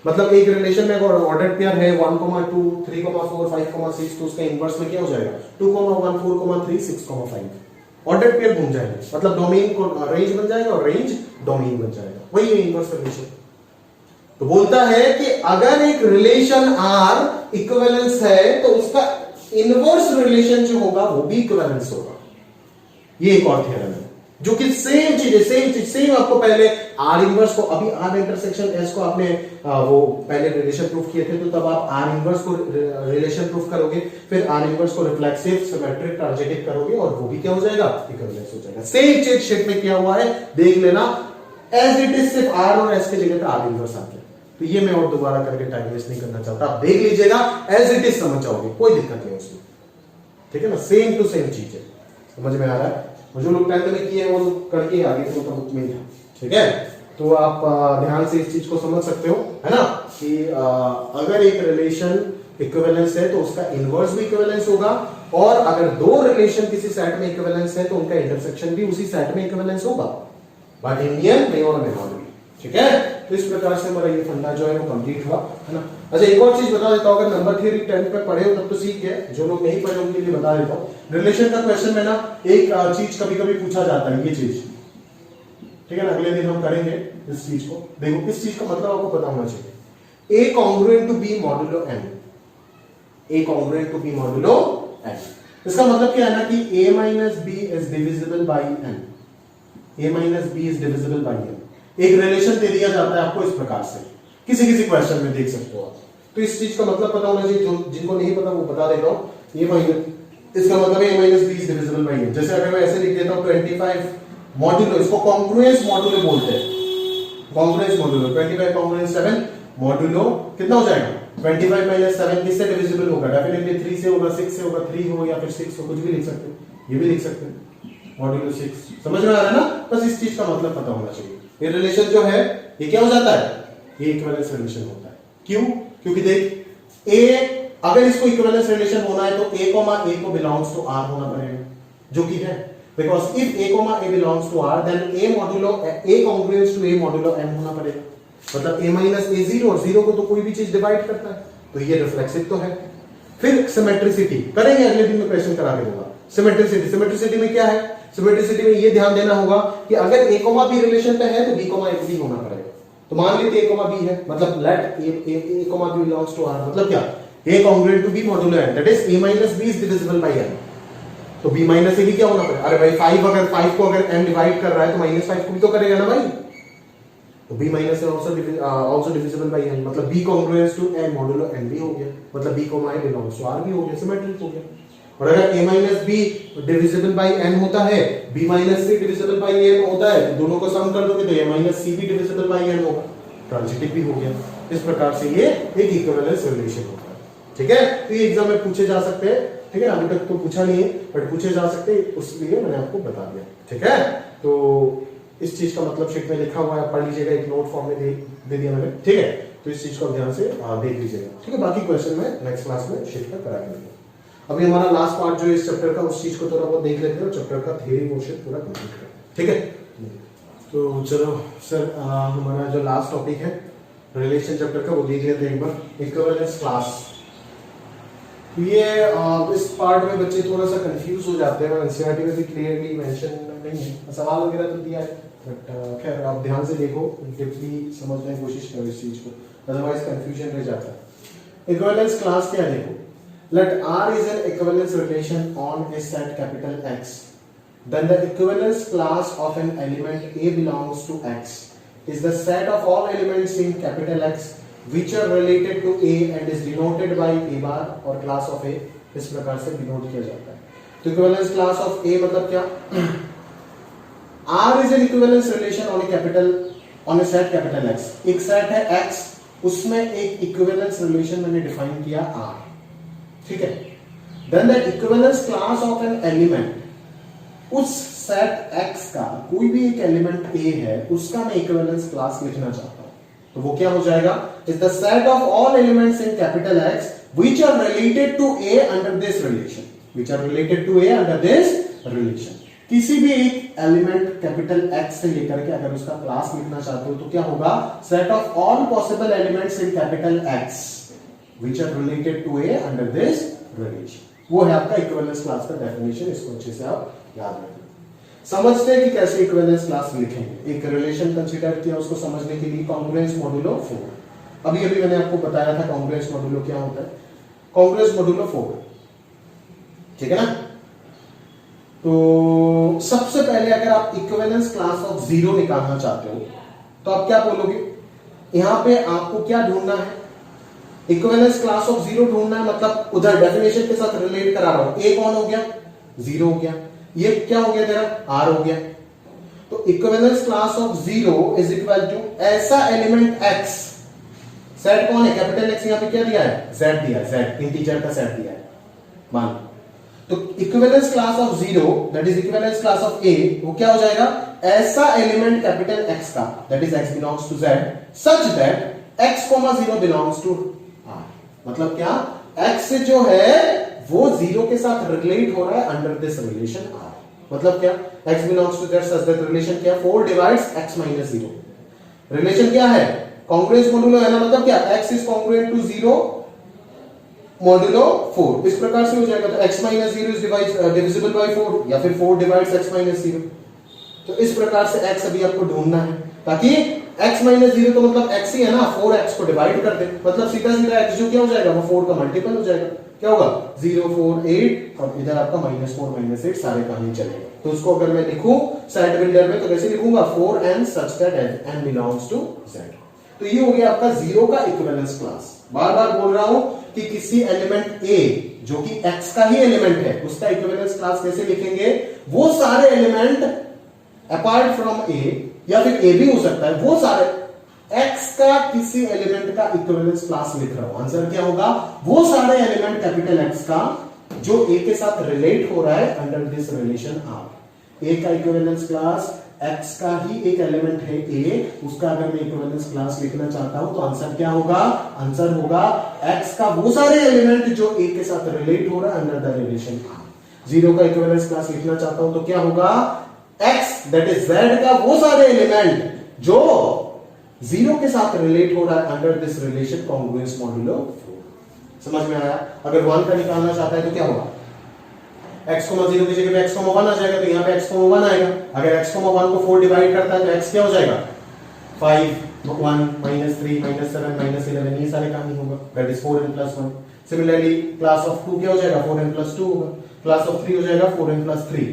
मतलब एक रिलेशन में अगर ऑर्डर्ड पेयर है 1, 2, 3, 4, 5, 6, तो उसका इनवर्स में क्या हो जाएगा? 2, 1, 4, 3, 6, 5। ऑर्डर्ड पेयर घूम जाएंगे, मतलब डोमेन को रेंज बन जाएगा और रेंज डोमेन बन जाएगा, वही है इनवर्स रिलेशन। तो बोलता है कि अगर एक रिलेशन आर इक्विवेलेंस है तो उसका इनवर्स रिलेशन जो होगा वो भी इक्विवेलेंस होगा। ये एक और थ्योरम है जो कि सेम चीज सेम आपको पहले आर इनवर्स को, अभी आर इंटरसेक्शन एस को आपने वो पहले रिलेशन प्रूफ किए थे, तो तब आप आर इनवर्स को रिलेशन प्रूफ करोगे, फिर आर इनवर्स को रिफ्लेक्सिव सिमेट्रिक ट्रांजिटिव करोगे और वो भी क्या हो जाएगा? इक्विवेलेंस हो जाएगा। सेम चीज शेप में क्या हुआ है देख लेना, एज इट इज सिर्फ आर और एस की जगह पे आर इनवर्स आ गया। तो ये मैं और दोबारा करके टाइम वेस्ट नहीं करना चाहता, आप देख लीजिएगा, एज इट इज समझ जाओगे, कोई दिक्कत नहीं उसमें, ठीक है ना? सेम टू सेम चीज है, समझ में आ रहा है? जो लोग 10th में किए वो करके आगे थे, उनका बुक में ही था, ठीक है? तो आप ध्यान से इस चीज को समझ सकते हो, है ना, कि अगर एक रिलेशन इक्विवेलेंस है तो उसका इनवर्स भी इक्विवेलेंस होगा, और अगर 2 रिलेशन किसी सेट में इक्विवेलेंस है तो उनका इंटरसेक्शन भी उसी सेट में इक्विवेलेंस होगा, बट यूनियन मे और मे नॉट बी, ठीक है? तो इस प्रकार से हमारा ये फंडा जो है वो कंप्लीट हुआ, है ना? अच्छा, एक और चीज बता देता हूं, अगर नंबर थ्योरी 10th में पढ़े हो तब तो सीख गए, जो लोग नहीं पढ़े उनके लिए बता देता हूं। रिलेशन का क्वेश्चन में ना एक चीज कभी कभी पूछा जाता है, ये चीज, ठीक है ना? अगले दिन हम करेंगे इस चीज को। देखो, इस चीज का मतलब आपको पता होना चाहिए, a congruent to b modulo n, a congruent to b modulo n. इसका मतलब क्या है ना कि a minus B is divisible by n, a minus B is divisible by n. एक रिलेशन दे दिया जाता है आपको इस प्रकार से, किसी किसी क्वेश्चन में देख सकते हो आप, तो इस चीज का मतलब पता होना चाहिए, जो जिनको नहीं पता वो बता देता हूं। ये माइनस, इसका मतलब है a minus B is divisible by N. जैसे अगर मैं ऐसे लिख देता हूं 25 मॉड्यूलो, इसको कॉन्ग्रुएंस मॉड्यूलो बोलते हैं, कॉन्ग्रुएंस मॉड्यूलो 25 कॉन्ग्रुएंस 7 मॉड्यूलो कितना हो जाएगा? 25 माइनस 7 किससे डिविजिबल होगा? डेफिनेटली 3 से होगा, 6 से होगा, 3 हो या फिर 6 हो, कुछ भी लिख सकते हो, ये भी लिख सकते हो मॉड्यूलो 6। समझ में आ रहा है ना? बस इस चीज का मतलब पता होना चाहिए। ये रिलेशन जो है ये क्या हो जाता है? ये इक्विवेलेंस रिलेशन होता है। क्यों? क्योंकि देख ए, अगर इसको इक्विवेलेंस रिलेशन होना है तो a, a को बिलोंग्स टू r होना पड़ेगा, जो कि है, because if a, belongs to r then a modulo a congruence to a modulo m होना पड़ेगा। मतलब a माइनस a जीरो, और जीरो को तो कोई भी चीज डिवाइड करता है, तो ये रिफ्लेक्सिव तो है। फिर सिमेट्रिसिटी करेंगे, अगले दिन में क्वेश्चन करा के दूंगा। सिमेट्रिसिटी में क्या है? सिमेट्रिसिटी में ये ध्यान देना होगा कि अगर a, b रिलेशन पे है तो b, a भी होना पड़ेगा। तो मान लीजिए a, b है, मतलब let a, b belongs to r, मतलब क्या? a congruent to b modulo n, that is a minus b is divisible by n। तो b माइनस a भी क्या होना पड़ेगा? अरे भाई 5 को अगर n डिवाइड कर रहा है तो माइनस 5 को भी तो करेगा ना भाई, तो b माइनस है आल्सो डिविजिबल बाय n, मतलब b congruence to n modulo n भी हो गया, मतलब b, a belongs to r भी हो गया, सिमेट्रिक हो गया। और अगर a minus b divisible by n होता है, b minus c divisible by n होता है, तो दोनों को सम कर दोगे तो a माइनस c भी डिविजिबल बाय n होगा, ट्रांजिटिव भी हो गया। इस प्रकार से ये एक इक्विवेलेंस रिलेशन होता है। ठीक है, तो ये एग्जाम में पूछे जा सकते हैं। ठीक है, अभी तक तो पूछा नहीं है बट पूछे जा सकते हैं, उसलिए मैंने आपको बता दिया। ठीक है, तो इस चीज का मतलब शीट में लिखा हुआ है, पढ़ लीजिएगा, एक नोट फॉर्म में दे दिया मैंने। ठीक है, तो इस चीज को ध्यान से देख लीजिएगा। ठीक है, बाकी क्वेश्चन में नेक्स्ट क्लास में शीट का करा के। अभी हमारा लास्ट पार्ट जो है इस चैप्टर का, उस चीज को थोड़ा बहुत देख लेते हैं, चैप्टर का थ्योरी पोर्शन पूरा कंप्लीट करते हैं। ठीक है, तो चलो सर, हमारा जो लास्ट टॉपिक है रिलेशन चैप्टर का, वो देख लेते हैं एक बार, इक्विवेलेंस क्लास। ये इस पार्ट में बच्चे थोड़ा सा कंफ्यूज हो जाते हैं, एनसीईआरटी में भी क्लियरली मेंशन नहीं है, सवाल वगैरह तो दिया है बट खैर आप ध्यान से देखो, डीपली समझने की कोशिश करो इस चीज को, अदरवाइज कंफ्यूजन रह जाता है। इक्विवेलेंस क्लास क्या है? देखो, let R is an equivalence relation on a set capital X, then the equivalence class of an element A belongs to X is the set of all elements in capital X which are related to A and is denoted by A bar और class of A इस प्रकार से denote किया जाता है। तो equivalence class of A मतलब क्या? R is an equivalence relation on a set capital X, एक सेट है X, उसमें एक equivalence relation मैंने डिफाइन किया R। ठीक है, then the equivalence class of an element, उस सेट X का कोई भी एक एलिमेंट A है, उसका मैं इक्विवेलेंस क्लास लिखना चाहता हूं, तो वो क्या हो जाएगा? Is the set of all elements in capital X which are related to A under this relation, which are related to A under this relation। किसी भी एक एलिमेंट कैपिटल X से लेकर के अगर उसका क्लास लिखना चाहते हो तो क्या होगा? Set of all possible elements in capital X which are related to A under this relation, वो है आपका इक्विवेलेंस क्लास का डेफिनेशन। इसको अच्छे से आप याद रखें। समझते हैं कि कैसे इक्विवेलेंस क्लास लिखेंगे। एक रिलेशन कंसीडर किया, उसको समझने के लिए कांग्रुएंस मॉड्यूलो 4, अभी मैंने आपको बताया था कांग्रुएंस मॉड्यूलो क्या होता है, कांग्रुएंस मॉड्यूलो 4। ठीक है ना? तो सबसे पहले अगर आप इक्विवेलेंस क्लास ऑफ 0 निकालना चाहते हो तो आप क्या बोलोगे? यहां पे आपको क्या ढूंढना है? इक्विवेलेंस क्लास ऑफ 0 ढूंढना है, मतलब उधर डेफिनेशन के साथ रिलेट करा रहा हूं। ए कौन हो गया? 0 हो गया। ये क्या हो गया तेरा? R हो गया। तो equivalence class of 0 is equal to ऐसा एलिमेंट X, सेट कौन है? कैपिटल X, यहां पे क्या दिया है? Z दिया है, Z इंटीजर का सेट दिया है मान। तो equivalence class of 0 that is equivalence class of A, वो क्या हो जाएगा? ऐसा एलिमेंट कैपिटल X का that is X belongs to Z such that X, 0 belongs to R। मतलब क्या? X जो है वो 0 के साथ रिलेट हो रहा है अंडर दिस रिलेशन R। मतलब क्या? X belongs to Z such that relation क्या? 4 डिवाइड्स X माइनस 0। रिलेशन क्या है? कांग्रुएंस मॉड्यूलो है ना, मतलब क्या? X is congruent to 0 modulo 4, इस प्रकार से हो जाएगा। तो x minus 0 is divisible by 4 या फिर 4 डिवाइड्स x माइनस 0। तो इस प्रकार से x अभी आपको ढूंढना है, ताकि x माइनस 0 तो मतलब x ही है ना, 4x को डिवाइड कर दे, मतलब सीधा सीधा x जो क्या हो जाएगा? वो 4 का मल्टीपल हो जाएगा। क्या होगा? 0 4 8 और इधर आपका -4 -8 सारे का ही चलेगा। तो उसको अगर मैं लिखूं सेट बिल्डर में तो कैसे लिखूंगा? 4n such that n belongs to Z। तो ये हो गया आपका 0 का इक्विवेलेंस क्लास। बार बार बोल रहा हूं कि किसी एलिमेंट A जो कि X का ही एलिमेंट है, उसका इक्विवेलेंस क्लास कैसे लिखेंगे? वो सारे एलिमेंट अपार्ट फ्रॉम A या फिर A भी हो सकता है, वो सारे X का का किसी एलिमेंट का इक्विवेलेंस क्लास लिख रहा हूं, आंसर क्या होगा? वो सारे एलिमेंट कैपिटल एक्स का जो ए के साथ रिलेट हो रहा है अंडर दिस रिलेशन आर। ए का इक्विवेलेंस क्लास एक्स का ही एक एलिमेंट है ए, उसका अगर मैं इक्विवेलेंस क्लास लिखना चाहता हूं तो आंसर क्या होगा? आंसर होगा एक्स का वो सारे एलिमेंट जो ए के साथ रिलेट हो रहा है under the relation R. Zero का इक्विवेलेंस क्लास लिखना चाहता हूं तो क्या होगा? एक्स दैट इज जेड का वो सारे एलिमेंट जो जीरो के साथ रिलेट हो रहा है under this relation congruence modulo 4। समझ में आया? अगर 1 का निकालना चाहता है तो क्या होगा? x, 0 की जगह पे x, 1 आ जाएगा, तो यहाँ पे x, 1 आएगा। अगर x, 1 को 4 डिवाइड करता है तो x क्या हो जाएगा? 5, 1, -3, -7, -11, ये सारे काम ही होगा। That is 4n + 1। Similarly class of 2 क्या हो जाएगा? 4n + 2 होगा। क्लास ऑफ 3 हो जाएगा 4n + 3।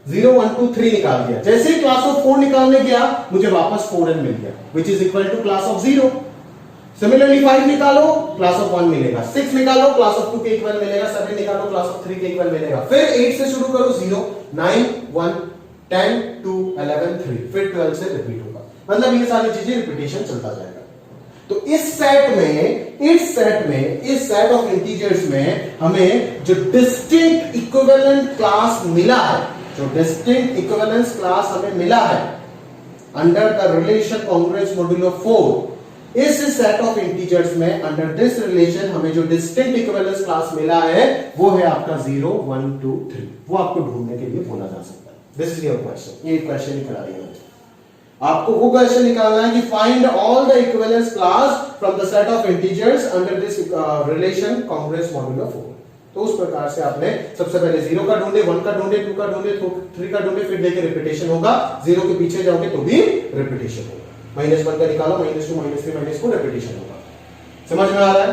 0, 1, 2, 3 निकाल दिया। जैसे ही क्लास ऑफ 4 निकालने गया मुझे वापस 4n मिल गया, which is equal to class of 0। Similarly 5 निकालो, क्लास ऑफ 1 मिलेगा। 6 निकालो, क्लास ऑफ 2 के इक्वल मिलेगा। 7 निकालो, क्लास ऑफ 3 के इक्वल मिलेगा। फिर 8 से शुरू करो, 0, 9, 1, 10, 2, 11, 3, फिर 12 से रिपीट होगा। मतलब ये सारी चीजें रिपीटेशन चलता जाएगा। तो इस सेट ऑफ इंटीजर्स में हमें जो डिस्टिंक्ट इक्विवेलेंट क्लास मिला है, जो डिस्टिंक्ट इक्विवेलेंस क्लास हमें मिला है under the relation congruence modulo 4, इस सेट ऑफ इंटीजर्स में अंडर दिस रिलेशन हमें जो डिस्टिंक्ट इक्विवेलेंस क्लास मिला है वो है आपका 0, 1, 2, 3। वो आपको ढूंढने के लिए बोला जा सकता है। This is your question. ये क्वेश्चन ही करा रही है आपको। वो क्वेश्चन निकालना है कि find all the equivalence class from the set of integers under this relation congruence modulo 4। तो उस प्रकार से आपने सबसे पहले 0 का ढूंढे, 1 का ढूंढे, 2 का ढूंढे, 3 का ढूंढे, फिर देखिए रिपीटेशन होगा। 0 के पीछे जाओगे तो भी रिपीटेशन होगा। -1 का निकालो, -2, -3, -4 रिपीटेशन होगा। समझ में आ रहा है?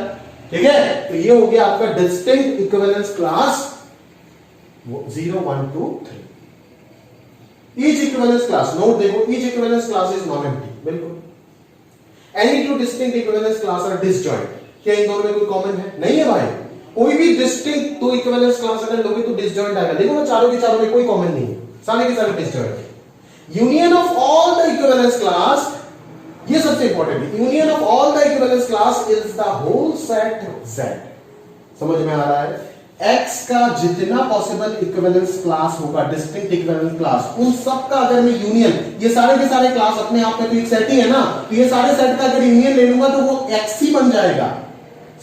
ठीक है, तो ये हो गया आपका distinct equivalence class 0, 1, 2, 3। Each equivalence class, note देखो, each equivalence class is non empty. बिल्कुल। Any two distinct equivalence class are disjoint. क्या इन दोनों में कोई कॉमन है? नहीं है भाई। कोई भी डिस्टिंक्ट तो इक्विवेलेंस क्लास अगर लोगे तो डिसजॉइंट आएगा। देखो ना, चारों के चारों में कोई कॉमन नहीं है, सारे के सारे डिसजॉइंट है। Union of all the equivalence class, ये सबसे इंपॉर्टेंट है। Union of all the equivalence class is the whole set Z। समझ में आ रहा है? X का जितना पॉसिबल इक्विवेलेंस क्लास होगा, डिस्टिंक्ट इक्विवेलेंस क्लास, उन सब का अगर मैं यूनियन, ये सारे के सारे क्लास अपने आप में तो एक सेट ही है ना, तो ये सारे सेट का अगर यूनियन ले लूंगा तो वो X ही बन जाएगा।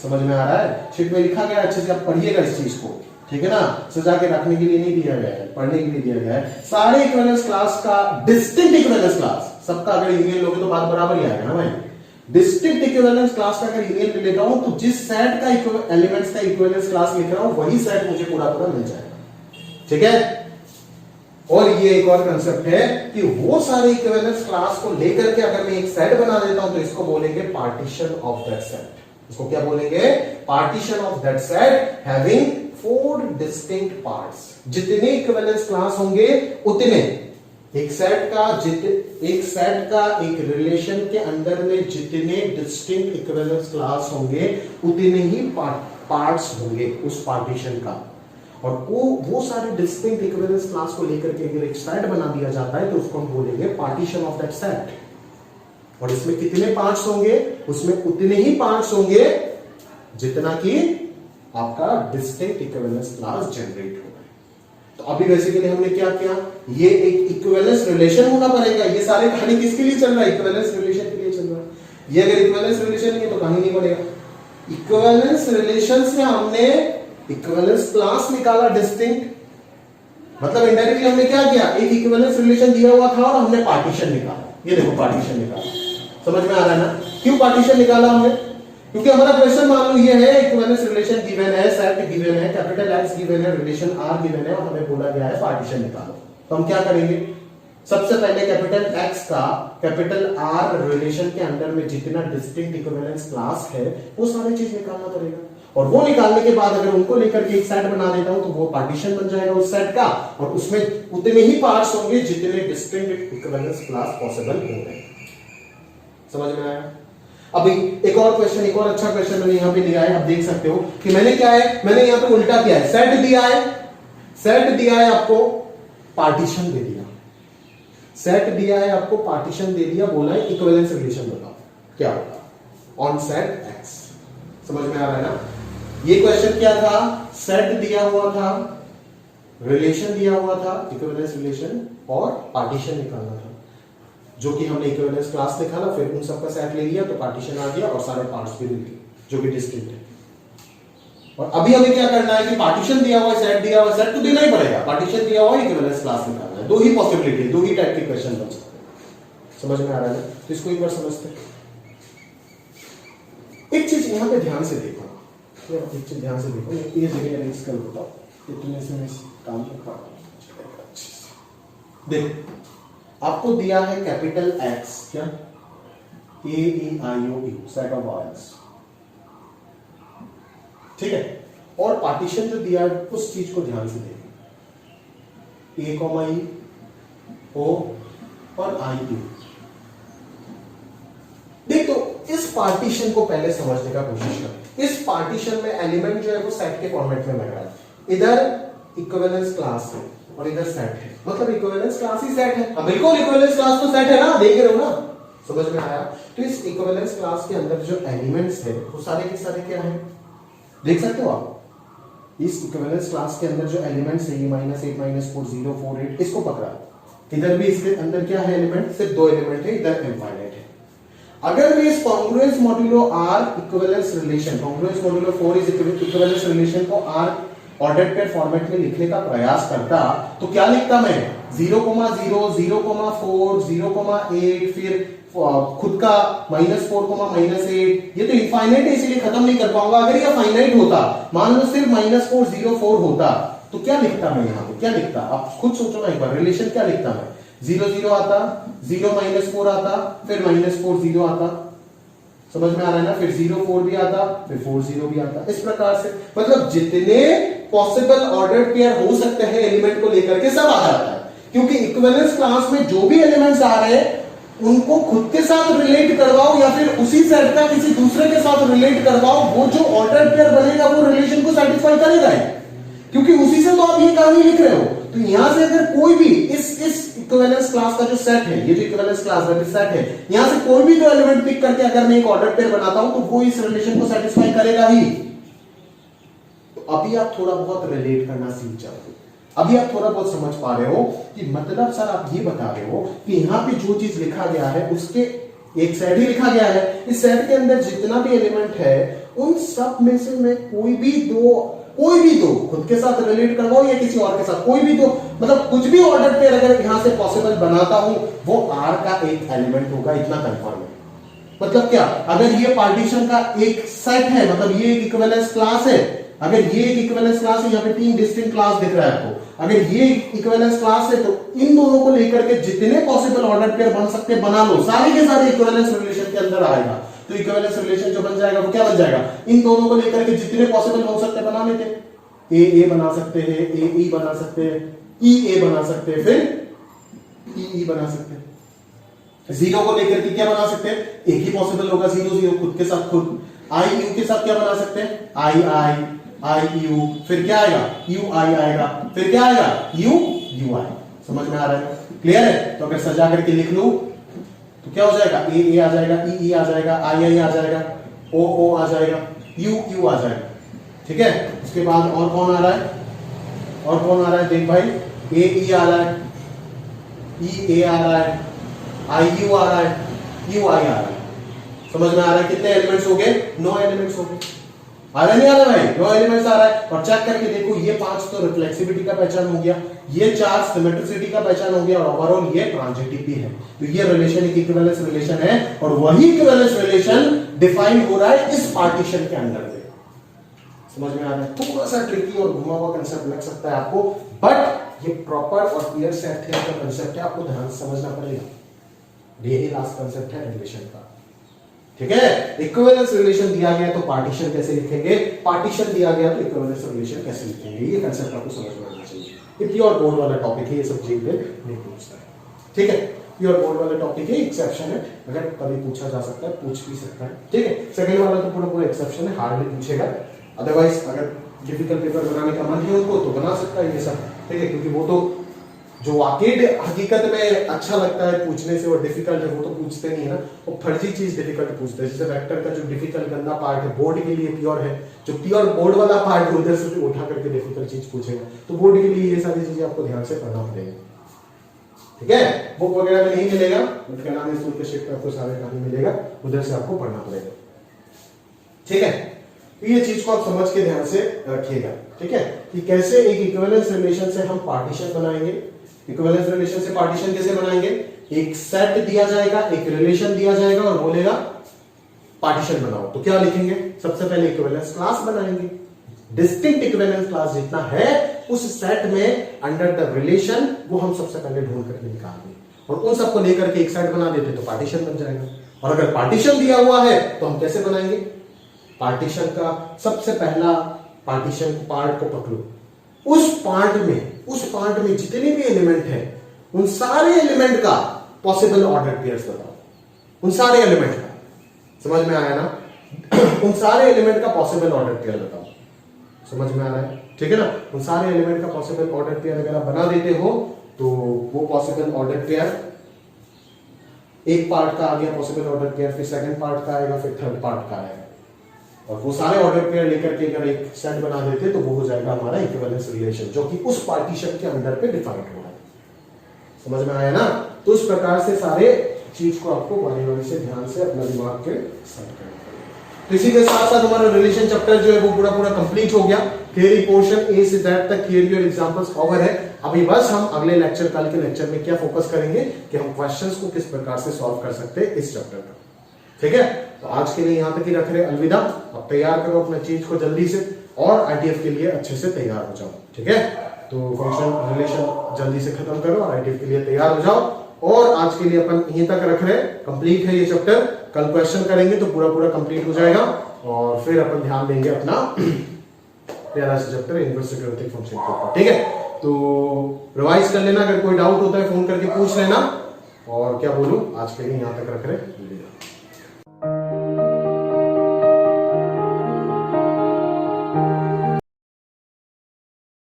समझ में आ रहा है? शीट में लिखा गया, अच्छे से आप पढ़िएगा इस चीज को। ठीक है ना? सजा के रखने के लिए नहीं दिया गया है, पढ़ने के लिए दिया गया है। सारे इक्विवेलेंस क्लास का डिस्टिंक्ट इक्विवेलेंस क्लास सबका अगर यूनियन लोगे तो बात बराबर ही आएगा ना भाई। डिस्टिंक्ट इक्विवेलेंस क्लास का अगर यूनियन ले रहा हूं तो जिस सेट का एलिमेंट्स का इक्विवेलेंस क्लास लिख रहा हूं वही सेट मुझे पूरा पूरा मिल जाएगा। ठीक है? और ये एक और कंसेप्ट है कि वो सारे इक्विवेलेंस क्लास को लेकर के अगर मैं एक सेट बना देता हूं तो इसको बोलेंगे पार्टीशन ऑफ दैट सेट। इसको क्या बोलेंगे? Partition of that set having 4 distinct parts. जितने इक्विवेलेंस क्लास होंगे उतने एक सेट का एक रिलेशन के अंदर में जितने डिस्टिंक्ट इक्विवेलेंस क्लास होंगे उतने ही पार्ट्स होंगे उस पार्टीशन का। और वो सारे डिस्टिंक्ट इक्विवेलेंस क्लास को लेकर के अगर एक सेट बना दिया जाता है तो उसको हम बोलेंगे पार्टीशन ऑफ दैट सेट। और इसमें कितने पार्ट्स होंगे? उसमें उतने ही पार्ट्स होंगे जितना कि आपका डिस्टिंक्ट इक्विवेलेंस क्लास जनरेट होगा। तो अभी बेसिकली हमने क्या किया? ये एक इक्विवेलेंस रिलेशन होना पड़ेगा। ये सारे कहानी किसके लिए चल रहा है? इक्विवेलेंस रिलेशन के लिए चल रहा है। ये अगर इक्विवेलेंस रिलेशन नहीं है तो कहानी नहीं बनेगा। इक्विवेलेंस रिलेशन से हमने इक्विवेलेंस क्लास निकाला डिस्टिंक्ट, मतलब इनडायरेक्टली हमने क्या किया? एक इक्विवेलेंस रिलेशन दिया हुआ था और हमने पार्टीशन निकाला। ये देखो पार्टीशन निकाला। समझ में आ रहा है ना? क्यों पार्टीशन निकाला हमने? क्योंकि हमारा क्वेश्चन मान लो ये है, इक्विवेलेंस रिलेशन गिवन है, सेट गिवन है, कैपिटल X गिवन है, रिलेशन R गिवन है और हमें बोला गया है पार्टीशन निकालो। तो हम क्या करेंगे? सबसे पहले कैपिटल X का कैपिटल R रिलेशन के अंदर में जितना डिस्टिंक्ट इक्विवेलेंस क्लास है वो सारी चीज निकालना पड़ेगा। और वो निकालने के बाद अगर उनको लेकर के एक सेट बना देता हूं तो वो पार्टीशन बन जाएगा उस सेट का, और उसमें उतने ही पार्ट्स होंगे जितने डिस्टिंक्ट इक्विवेलेंस क्लास पॉसिबल होंगे। समझ में आया? अभी एक और क्वेश्चन, एक और अच्छा क्वेश्चन मैंने यहां पे लिया है। आप देख सकते हो कि मैंने क्या है, मैंने यहां पे उल्टा किया है। सेट दिया है आपको, पार्टीशन दे दिया। सेट दिया है आपको, पार्टीशन दे दिया, बोला है इक्विवेलेंस रिलेशन बताओ। क्या होगा ऑन सेट एक्स। समझ में आ रहा है ना? ये क्वेश्चन क्या था, सेट दिया हुआ था, रिलेशन दिया हुआ था, इक्विवेलेंस रिलेशन और पार्टीशन निकालना था, जो कि हमने इक्विवेलेंस क्लास लिखा ना, फिर उन सबका सेट ले लिया तो पार्टीशन आ गया और सारे पार्ट्स भी मिल गए जो कि डिस्टिंक्ट है। और अभी हमें क्या करना है कि पार्टीशन दिया हुआ है, सेट दिया हुआ है, सेट तो देना ही पड़ेगा, पार्टीशन दिया हुआ है, इक्विवेलेंस क्लास निकालना है। दो ही पॉसिबिलिटी, दो ही टाइप के क्वेश्चन बन सकते हैं। समझ में आ रहा है ना? तो इसको एक बार समझते हैं। एक चीज यहां पे ध्यान से देखो, एक चीज ध्यान से देखो, ये जगह अरेंज कर देता हूं, इतने से मैं काम कर देखो। आपको दिया है कैपिटल एक्स, क्या ए ई आई ओ यू, सेट ऑफ वॉयल्स, ठीक है। और पार्टीशन जो दिया है उस चीज को ध्यान से देखो, ए कॉमा ई, ओ और आई यू। देख, तो इस पार्टीशन को पहले समझने का कोशिश कर। इस पार्टीशन में एलिमेंट जो है वो सेट के फॉर्मेट में लग रहा है। इधर इक्विवेलेंस क्लास है और इधर सेट है, मतलब इक्विवेलेंस क्लास ही सेट है। अब बिल्कुल इक्विवेलेंस क्लास तो सेट है ना, देख रहे हो ना? समझ में आया? तो इस इक्विवेलेंस क्लास के अंदर जो एलिमेंट्स है वो सारे के सारे क्या है, देख सकते हो आप? इस इक्विवेलेंस क्लास के अंदर जो एलिमेंट्स है, -8 -4 0 4 8, इसको पकड़ा। इधर भी इसके अंदर क्या है एलिमेंट, सिर्फ दो एलिमेंट है, इधर इनफाइनाइट है। अगर मैं इस congruence modulo R equivalence relation, congruence modulo 4 is equivalence relation को आर ऑर्डर्ड पेयर फॉर्मेट में लिखने का प्रयास करता तो क्या लिखता मैं, 0,0 0,4 0,8, फिर खुद का -4,-8। ये तो इनफाइनाइट है इसलिए खत्म नहीं कर पाऊंगा। अगर ये फाइनाइट होता, मान लो सिर्फ -4 0 4 होता, तो क्या लिखता मैं यहां पे, क्या लिखता? आप खुद सोचो ना एक बार, रिलेशन क्या लिखता मैं? 0 0 आता, 0 -4 आता, फिर -4 0 आता। समझ में आ रहा है ना? फिर 0 4 भी आता, फिर 4 0 भी आता। इस प्रकार से मतलब जितने पॉसिबल ऑर्डर्ड पेयर हो सकते हैं एलिमेंट को लेकर के सब आ जाता है, क्योंकि इक्विवेलेंस क्लास में जो भी एलिमेंट्स आ रहे हैं उनको खुद के साथ रिलेट करवाओ या फिर उसी सेट का किसी दूसरे के साथ रिलेट करवाओ, वो जो ऑर्डर्ड पेयर बनेगा वो रिलेशन को सेटिस्फाई करेगा, क्योंकि उसी से तो आप ये कहानी लिख रहे हो। तो यहां से अगर कोई भी इस इक्विवेलेंस क्लास का जो सेट है, ये जो इक्विवेलेंस क्लास का सेट है, यहां से कोई भी दो एलिमेंट पिक करके अगर मैं एक ऑर्डर पेयर बनाता हूं तो वो इस रिलेशन को सेटिस्फाई करेगा ही। तो अभी आप थोड़ा बहुत रिलेट करना सीख जाओगे, अभी आप थोड़ा बहुत समझ पा रहे हो कि मतलब सर आप ये बता रहे हो कि यहां पे जो चीज लिखा गया है उसके एक सेट ही लिखा गया है, इस सेट के अंदर जितना भी एलिमेंट है उन सब में से मैं कोई भी दो खुद के साथ रिलेट करवाओ या किसी और के साथ, कोई भी दो, मतलब कुछ भी ऑर्डर पेयर अगर यहां से पॉसिबल बनाता हूं वो आर का एक एलिमेंट होगा, इतना कंफर्म है। मतलब क्या, अगर ये पार्टीशन का एक सेट है, मतलब ये एक इक्विवेलेंस क्लास है, अगर ये एक इक्विवेलेंस क्लास है, यहां पे 3 डिस्टिंक्ट क्लास दिख रहा है आपको, अगर ये इक्विवेलेंस क्लास है तो इन दोनों को लेकर के जितने पॉसिबल ऑर्डर पेयर बन सकते बना लो, सारे के सारे इक्विवेलेंस रिलेशन के अंदर आएगा। तो इक्विवेलेंस रिलेशन जो बन जाएगा वो क्या बन जाएगा, इन दोनों को लेकर के जितने पॉसिबल हो सकते बना लेते। ए बना सकते हैं, ए ई बना सकते हैं, ई ए बना सकते हैं, फिर ई बना सकते हैं। जीरो को लेकर के क्या बना सकते हैं, एक ही पॉसिबल होगा, 0 0 खुद के साथ खुद। आई यू के साथ क्या बना सकते हैं, आई यू, फिर क्या आएगा, यू आई आएगा, फिर क्या आएगा, यू आई। समझ में आ रहा है, क्लियर है? तो अगर सजा करके लिख लूं तो क्या हो जाएगा, ए आ जाएगा, ई आ जाएगा, आई आ जाएगा, ओ आ जाएगा, यू आ जाएगा। ठीक है, उसके बाद और कौन आ रहा है, और कौन आ रहा है, देख भाई, ए आ रहा है, ई ए आ रहा है, आई यू आ रहा है, यू आई आ रहा है। समझ में आ रहा है? कितने एलिमेंट्स हो गए, 9 एलिमेंट्स हो गए। आ रहा नहीं आ रहा भाई, 9 एलिमेंट्स आ रहा है। और चेक करके देखो, ये 5 तो रिफ्लेक्सिविटी का पहचान हो गया, ये 4 सिमेट्रिसिटी का पहचान हो गया, और ओवरऑल ये ट्रांजिटिविटी है। तो ये रिलेशन एक इक्विवेलेंस रिलेशन है, और वही इक्विवेलेंस रिलेशन डिफाइन हो रहा है इस पार्टीशन के अंदर। समझ में आ रहा है? थोड़ा सा ट्रिकी और घुमा हुआ कंसेप्ट लग सकता है आपको, बट ये प्रॉपर और क्लियर सेट थ्योरी का कंसेप्ट है, आपको ध्यान से समझना पड़ेगा। ये लास्ट कंसेप्ट है रिलेशन का। ठीक है, इक्विवेलेंस रिलेशन दिया गया तो पार्टीशन कैसे लिखेंगे, पार्टीशन दिया गया तो इक्विवेलेंस रिलेशन कैसे लिखेंगे, ये कंसेप्ट आपको समझ में आना चाहिए। ये प्योर बोर्ड वाला टॉपिक है, ये सब चीज नहीं पूछता है। ठीक है, प्योर बोर्ड वाला टॉपिक है, एक्सेप्शन है, अगर कभी पूछा जा सकता है, पूछ भी सकता है। ठीक है, सेकंड वाला तो पूरा एक्सेप्शन है, हार्डली पूछेगा। अदरवाइज अगर डिफिकल्ट पेपर बनाने का मन है उनको तो बना सकता है ये सब। ठीक है, क्योंकि वो तो जो वाकई हकीकत में अच्छा लगता है पूछने से और डिफिकल्ट है वो तो पूछते नहीं है ना, वो फर्जी चीज डिफिकल्ट पूछते हैं। जैसे वेक्टर का जो डिफिकल्ट गंदा पार्ट है बोर्ड के लिए प्योर है, जो प्योर बोर्ड वाला पार्ट है उधर से उठा करके डिफिकल्ट चीज पूछेगा, तो बोर्ड के लिए ये सारी चीजें आपको ध्यान से पढ़ना पड़ेगा। ठीक है, बुक वगैरह में नहीं मिलेगा, के शीट पे आपको सारे कहानी मिलेगा, उधर से आपको पढ़ना पड़ेगा। ठीक है, तो ये चीज को आप समझ के ध्यान से रखिएगा। ठीक है, कि कैसे एक इक्विवेलेंस रिलेशन से हम पार्टीशन बनाएंगे। इक्विवेलेंस रिलेशन से पार्टीशन कैसे बनाएंगे, एक सेट दिया जाएगा, एक रिलेशन दिया जाएगा और बोलेगा पार्टीशन बनाओ, तो क्या लिखेंगे, सबसे पहले इक्विवेलेंस क्लास बनाएंगे। डिस्टिंक्ट इक्विवेलेंस क्लास जितना है उस सेट में अंडर द रिलेशन वो हम सबसे पहले ढूंढ करके निकालेंगे और उन सबको लेकर के एक सेट बना देते तो पार्टीशन बन जाएगा। और अगर पार्टीशन दिया हुआ है तो हम कैसे बनाएंगे, पार्टीशन का सबसे पहला पार्टीशन पार्ट को पकड़ो, उस पार्ट में जितने भी एलिमेंट है उन सारे एलिमेंट का पॉसिबल ऑर्डर पेयर्स बताओ, उन सारे एलिमेंट का, समझ में आया ना उन सारे एलिमेंट का पॉसिबल ऑर्डर पेयर बताओ, समझ में आ रहा है, ठीक है ना। उन सारे एलिमेंट का पॉसिबल ऑर्डर पेयर अगर आप बना देते हो तो वो पॉसिबल ऑर्डर पेयर एक पार्ट का आ गया पॉसिबल ऑर्डर पेयर, फिर सेकंड पार्ट का आएगा, फिर थर्ड पार्ट का आएगा, और वो सारे ऑर्डर पेयर लेकर के अगर एक सेट बना देते तो वो हो जाएगा हमारा इक्विवेलेंस रिलेशन, जो कि उस पार्टीशन के अंदर पे डिफाइंड हो रहा है। समझ में आया ना। तो इस प्रकार से सारे चीज को आपको बड़े से ध्यान से अपना दिमाग के सेट करना पड़ेगा। तो इसी के साथ साथ हमारा रिलेशन चैप्टर जो है वो पूरा कंप्लीट हो गया। Theory portion A say that तक थियरी और एग्जांपल्स कवर है। अभी बस हम अगले लेक्चर, कल के लेक्चर में क्या फोकस करेंगे कि हम क्वेश्चंस को किस प्रकार से सॉल्व कर सकते हैं इस चैप्टर का। ठीक है, तो आज के लिए यहां तक ही रख रहे, अलविदा। अब तैयार करो अपना चीज को जल्दी से और आईटीएफ के लिए अच्छे से तैयार हो जाओ। ठीक है, तो फंक्शन रिलेशन जल्दी से खत्म करो और आईटीएफ के लिए तैयार हो जाओ। और आज के लिए अपन यहीं तक रख रहे, कंप्लीट है ये चैप्टर। कल क्वेश्चन करेंगे तो पूरा कंप्लीट हो जाएगा और फिर अपन ध्यान देंगे अपना प्यारा सा चैप्टर इनवर्स क्वाड्रेटिक फंक्शन के ऊपर। ठीक है, तो रिवाइज कर लेना, अगर कोई डाउट होता है फोन करके पूछ लेना। और क्या बोलूं, आज के लिए यहां तक रख रहे।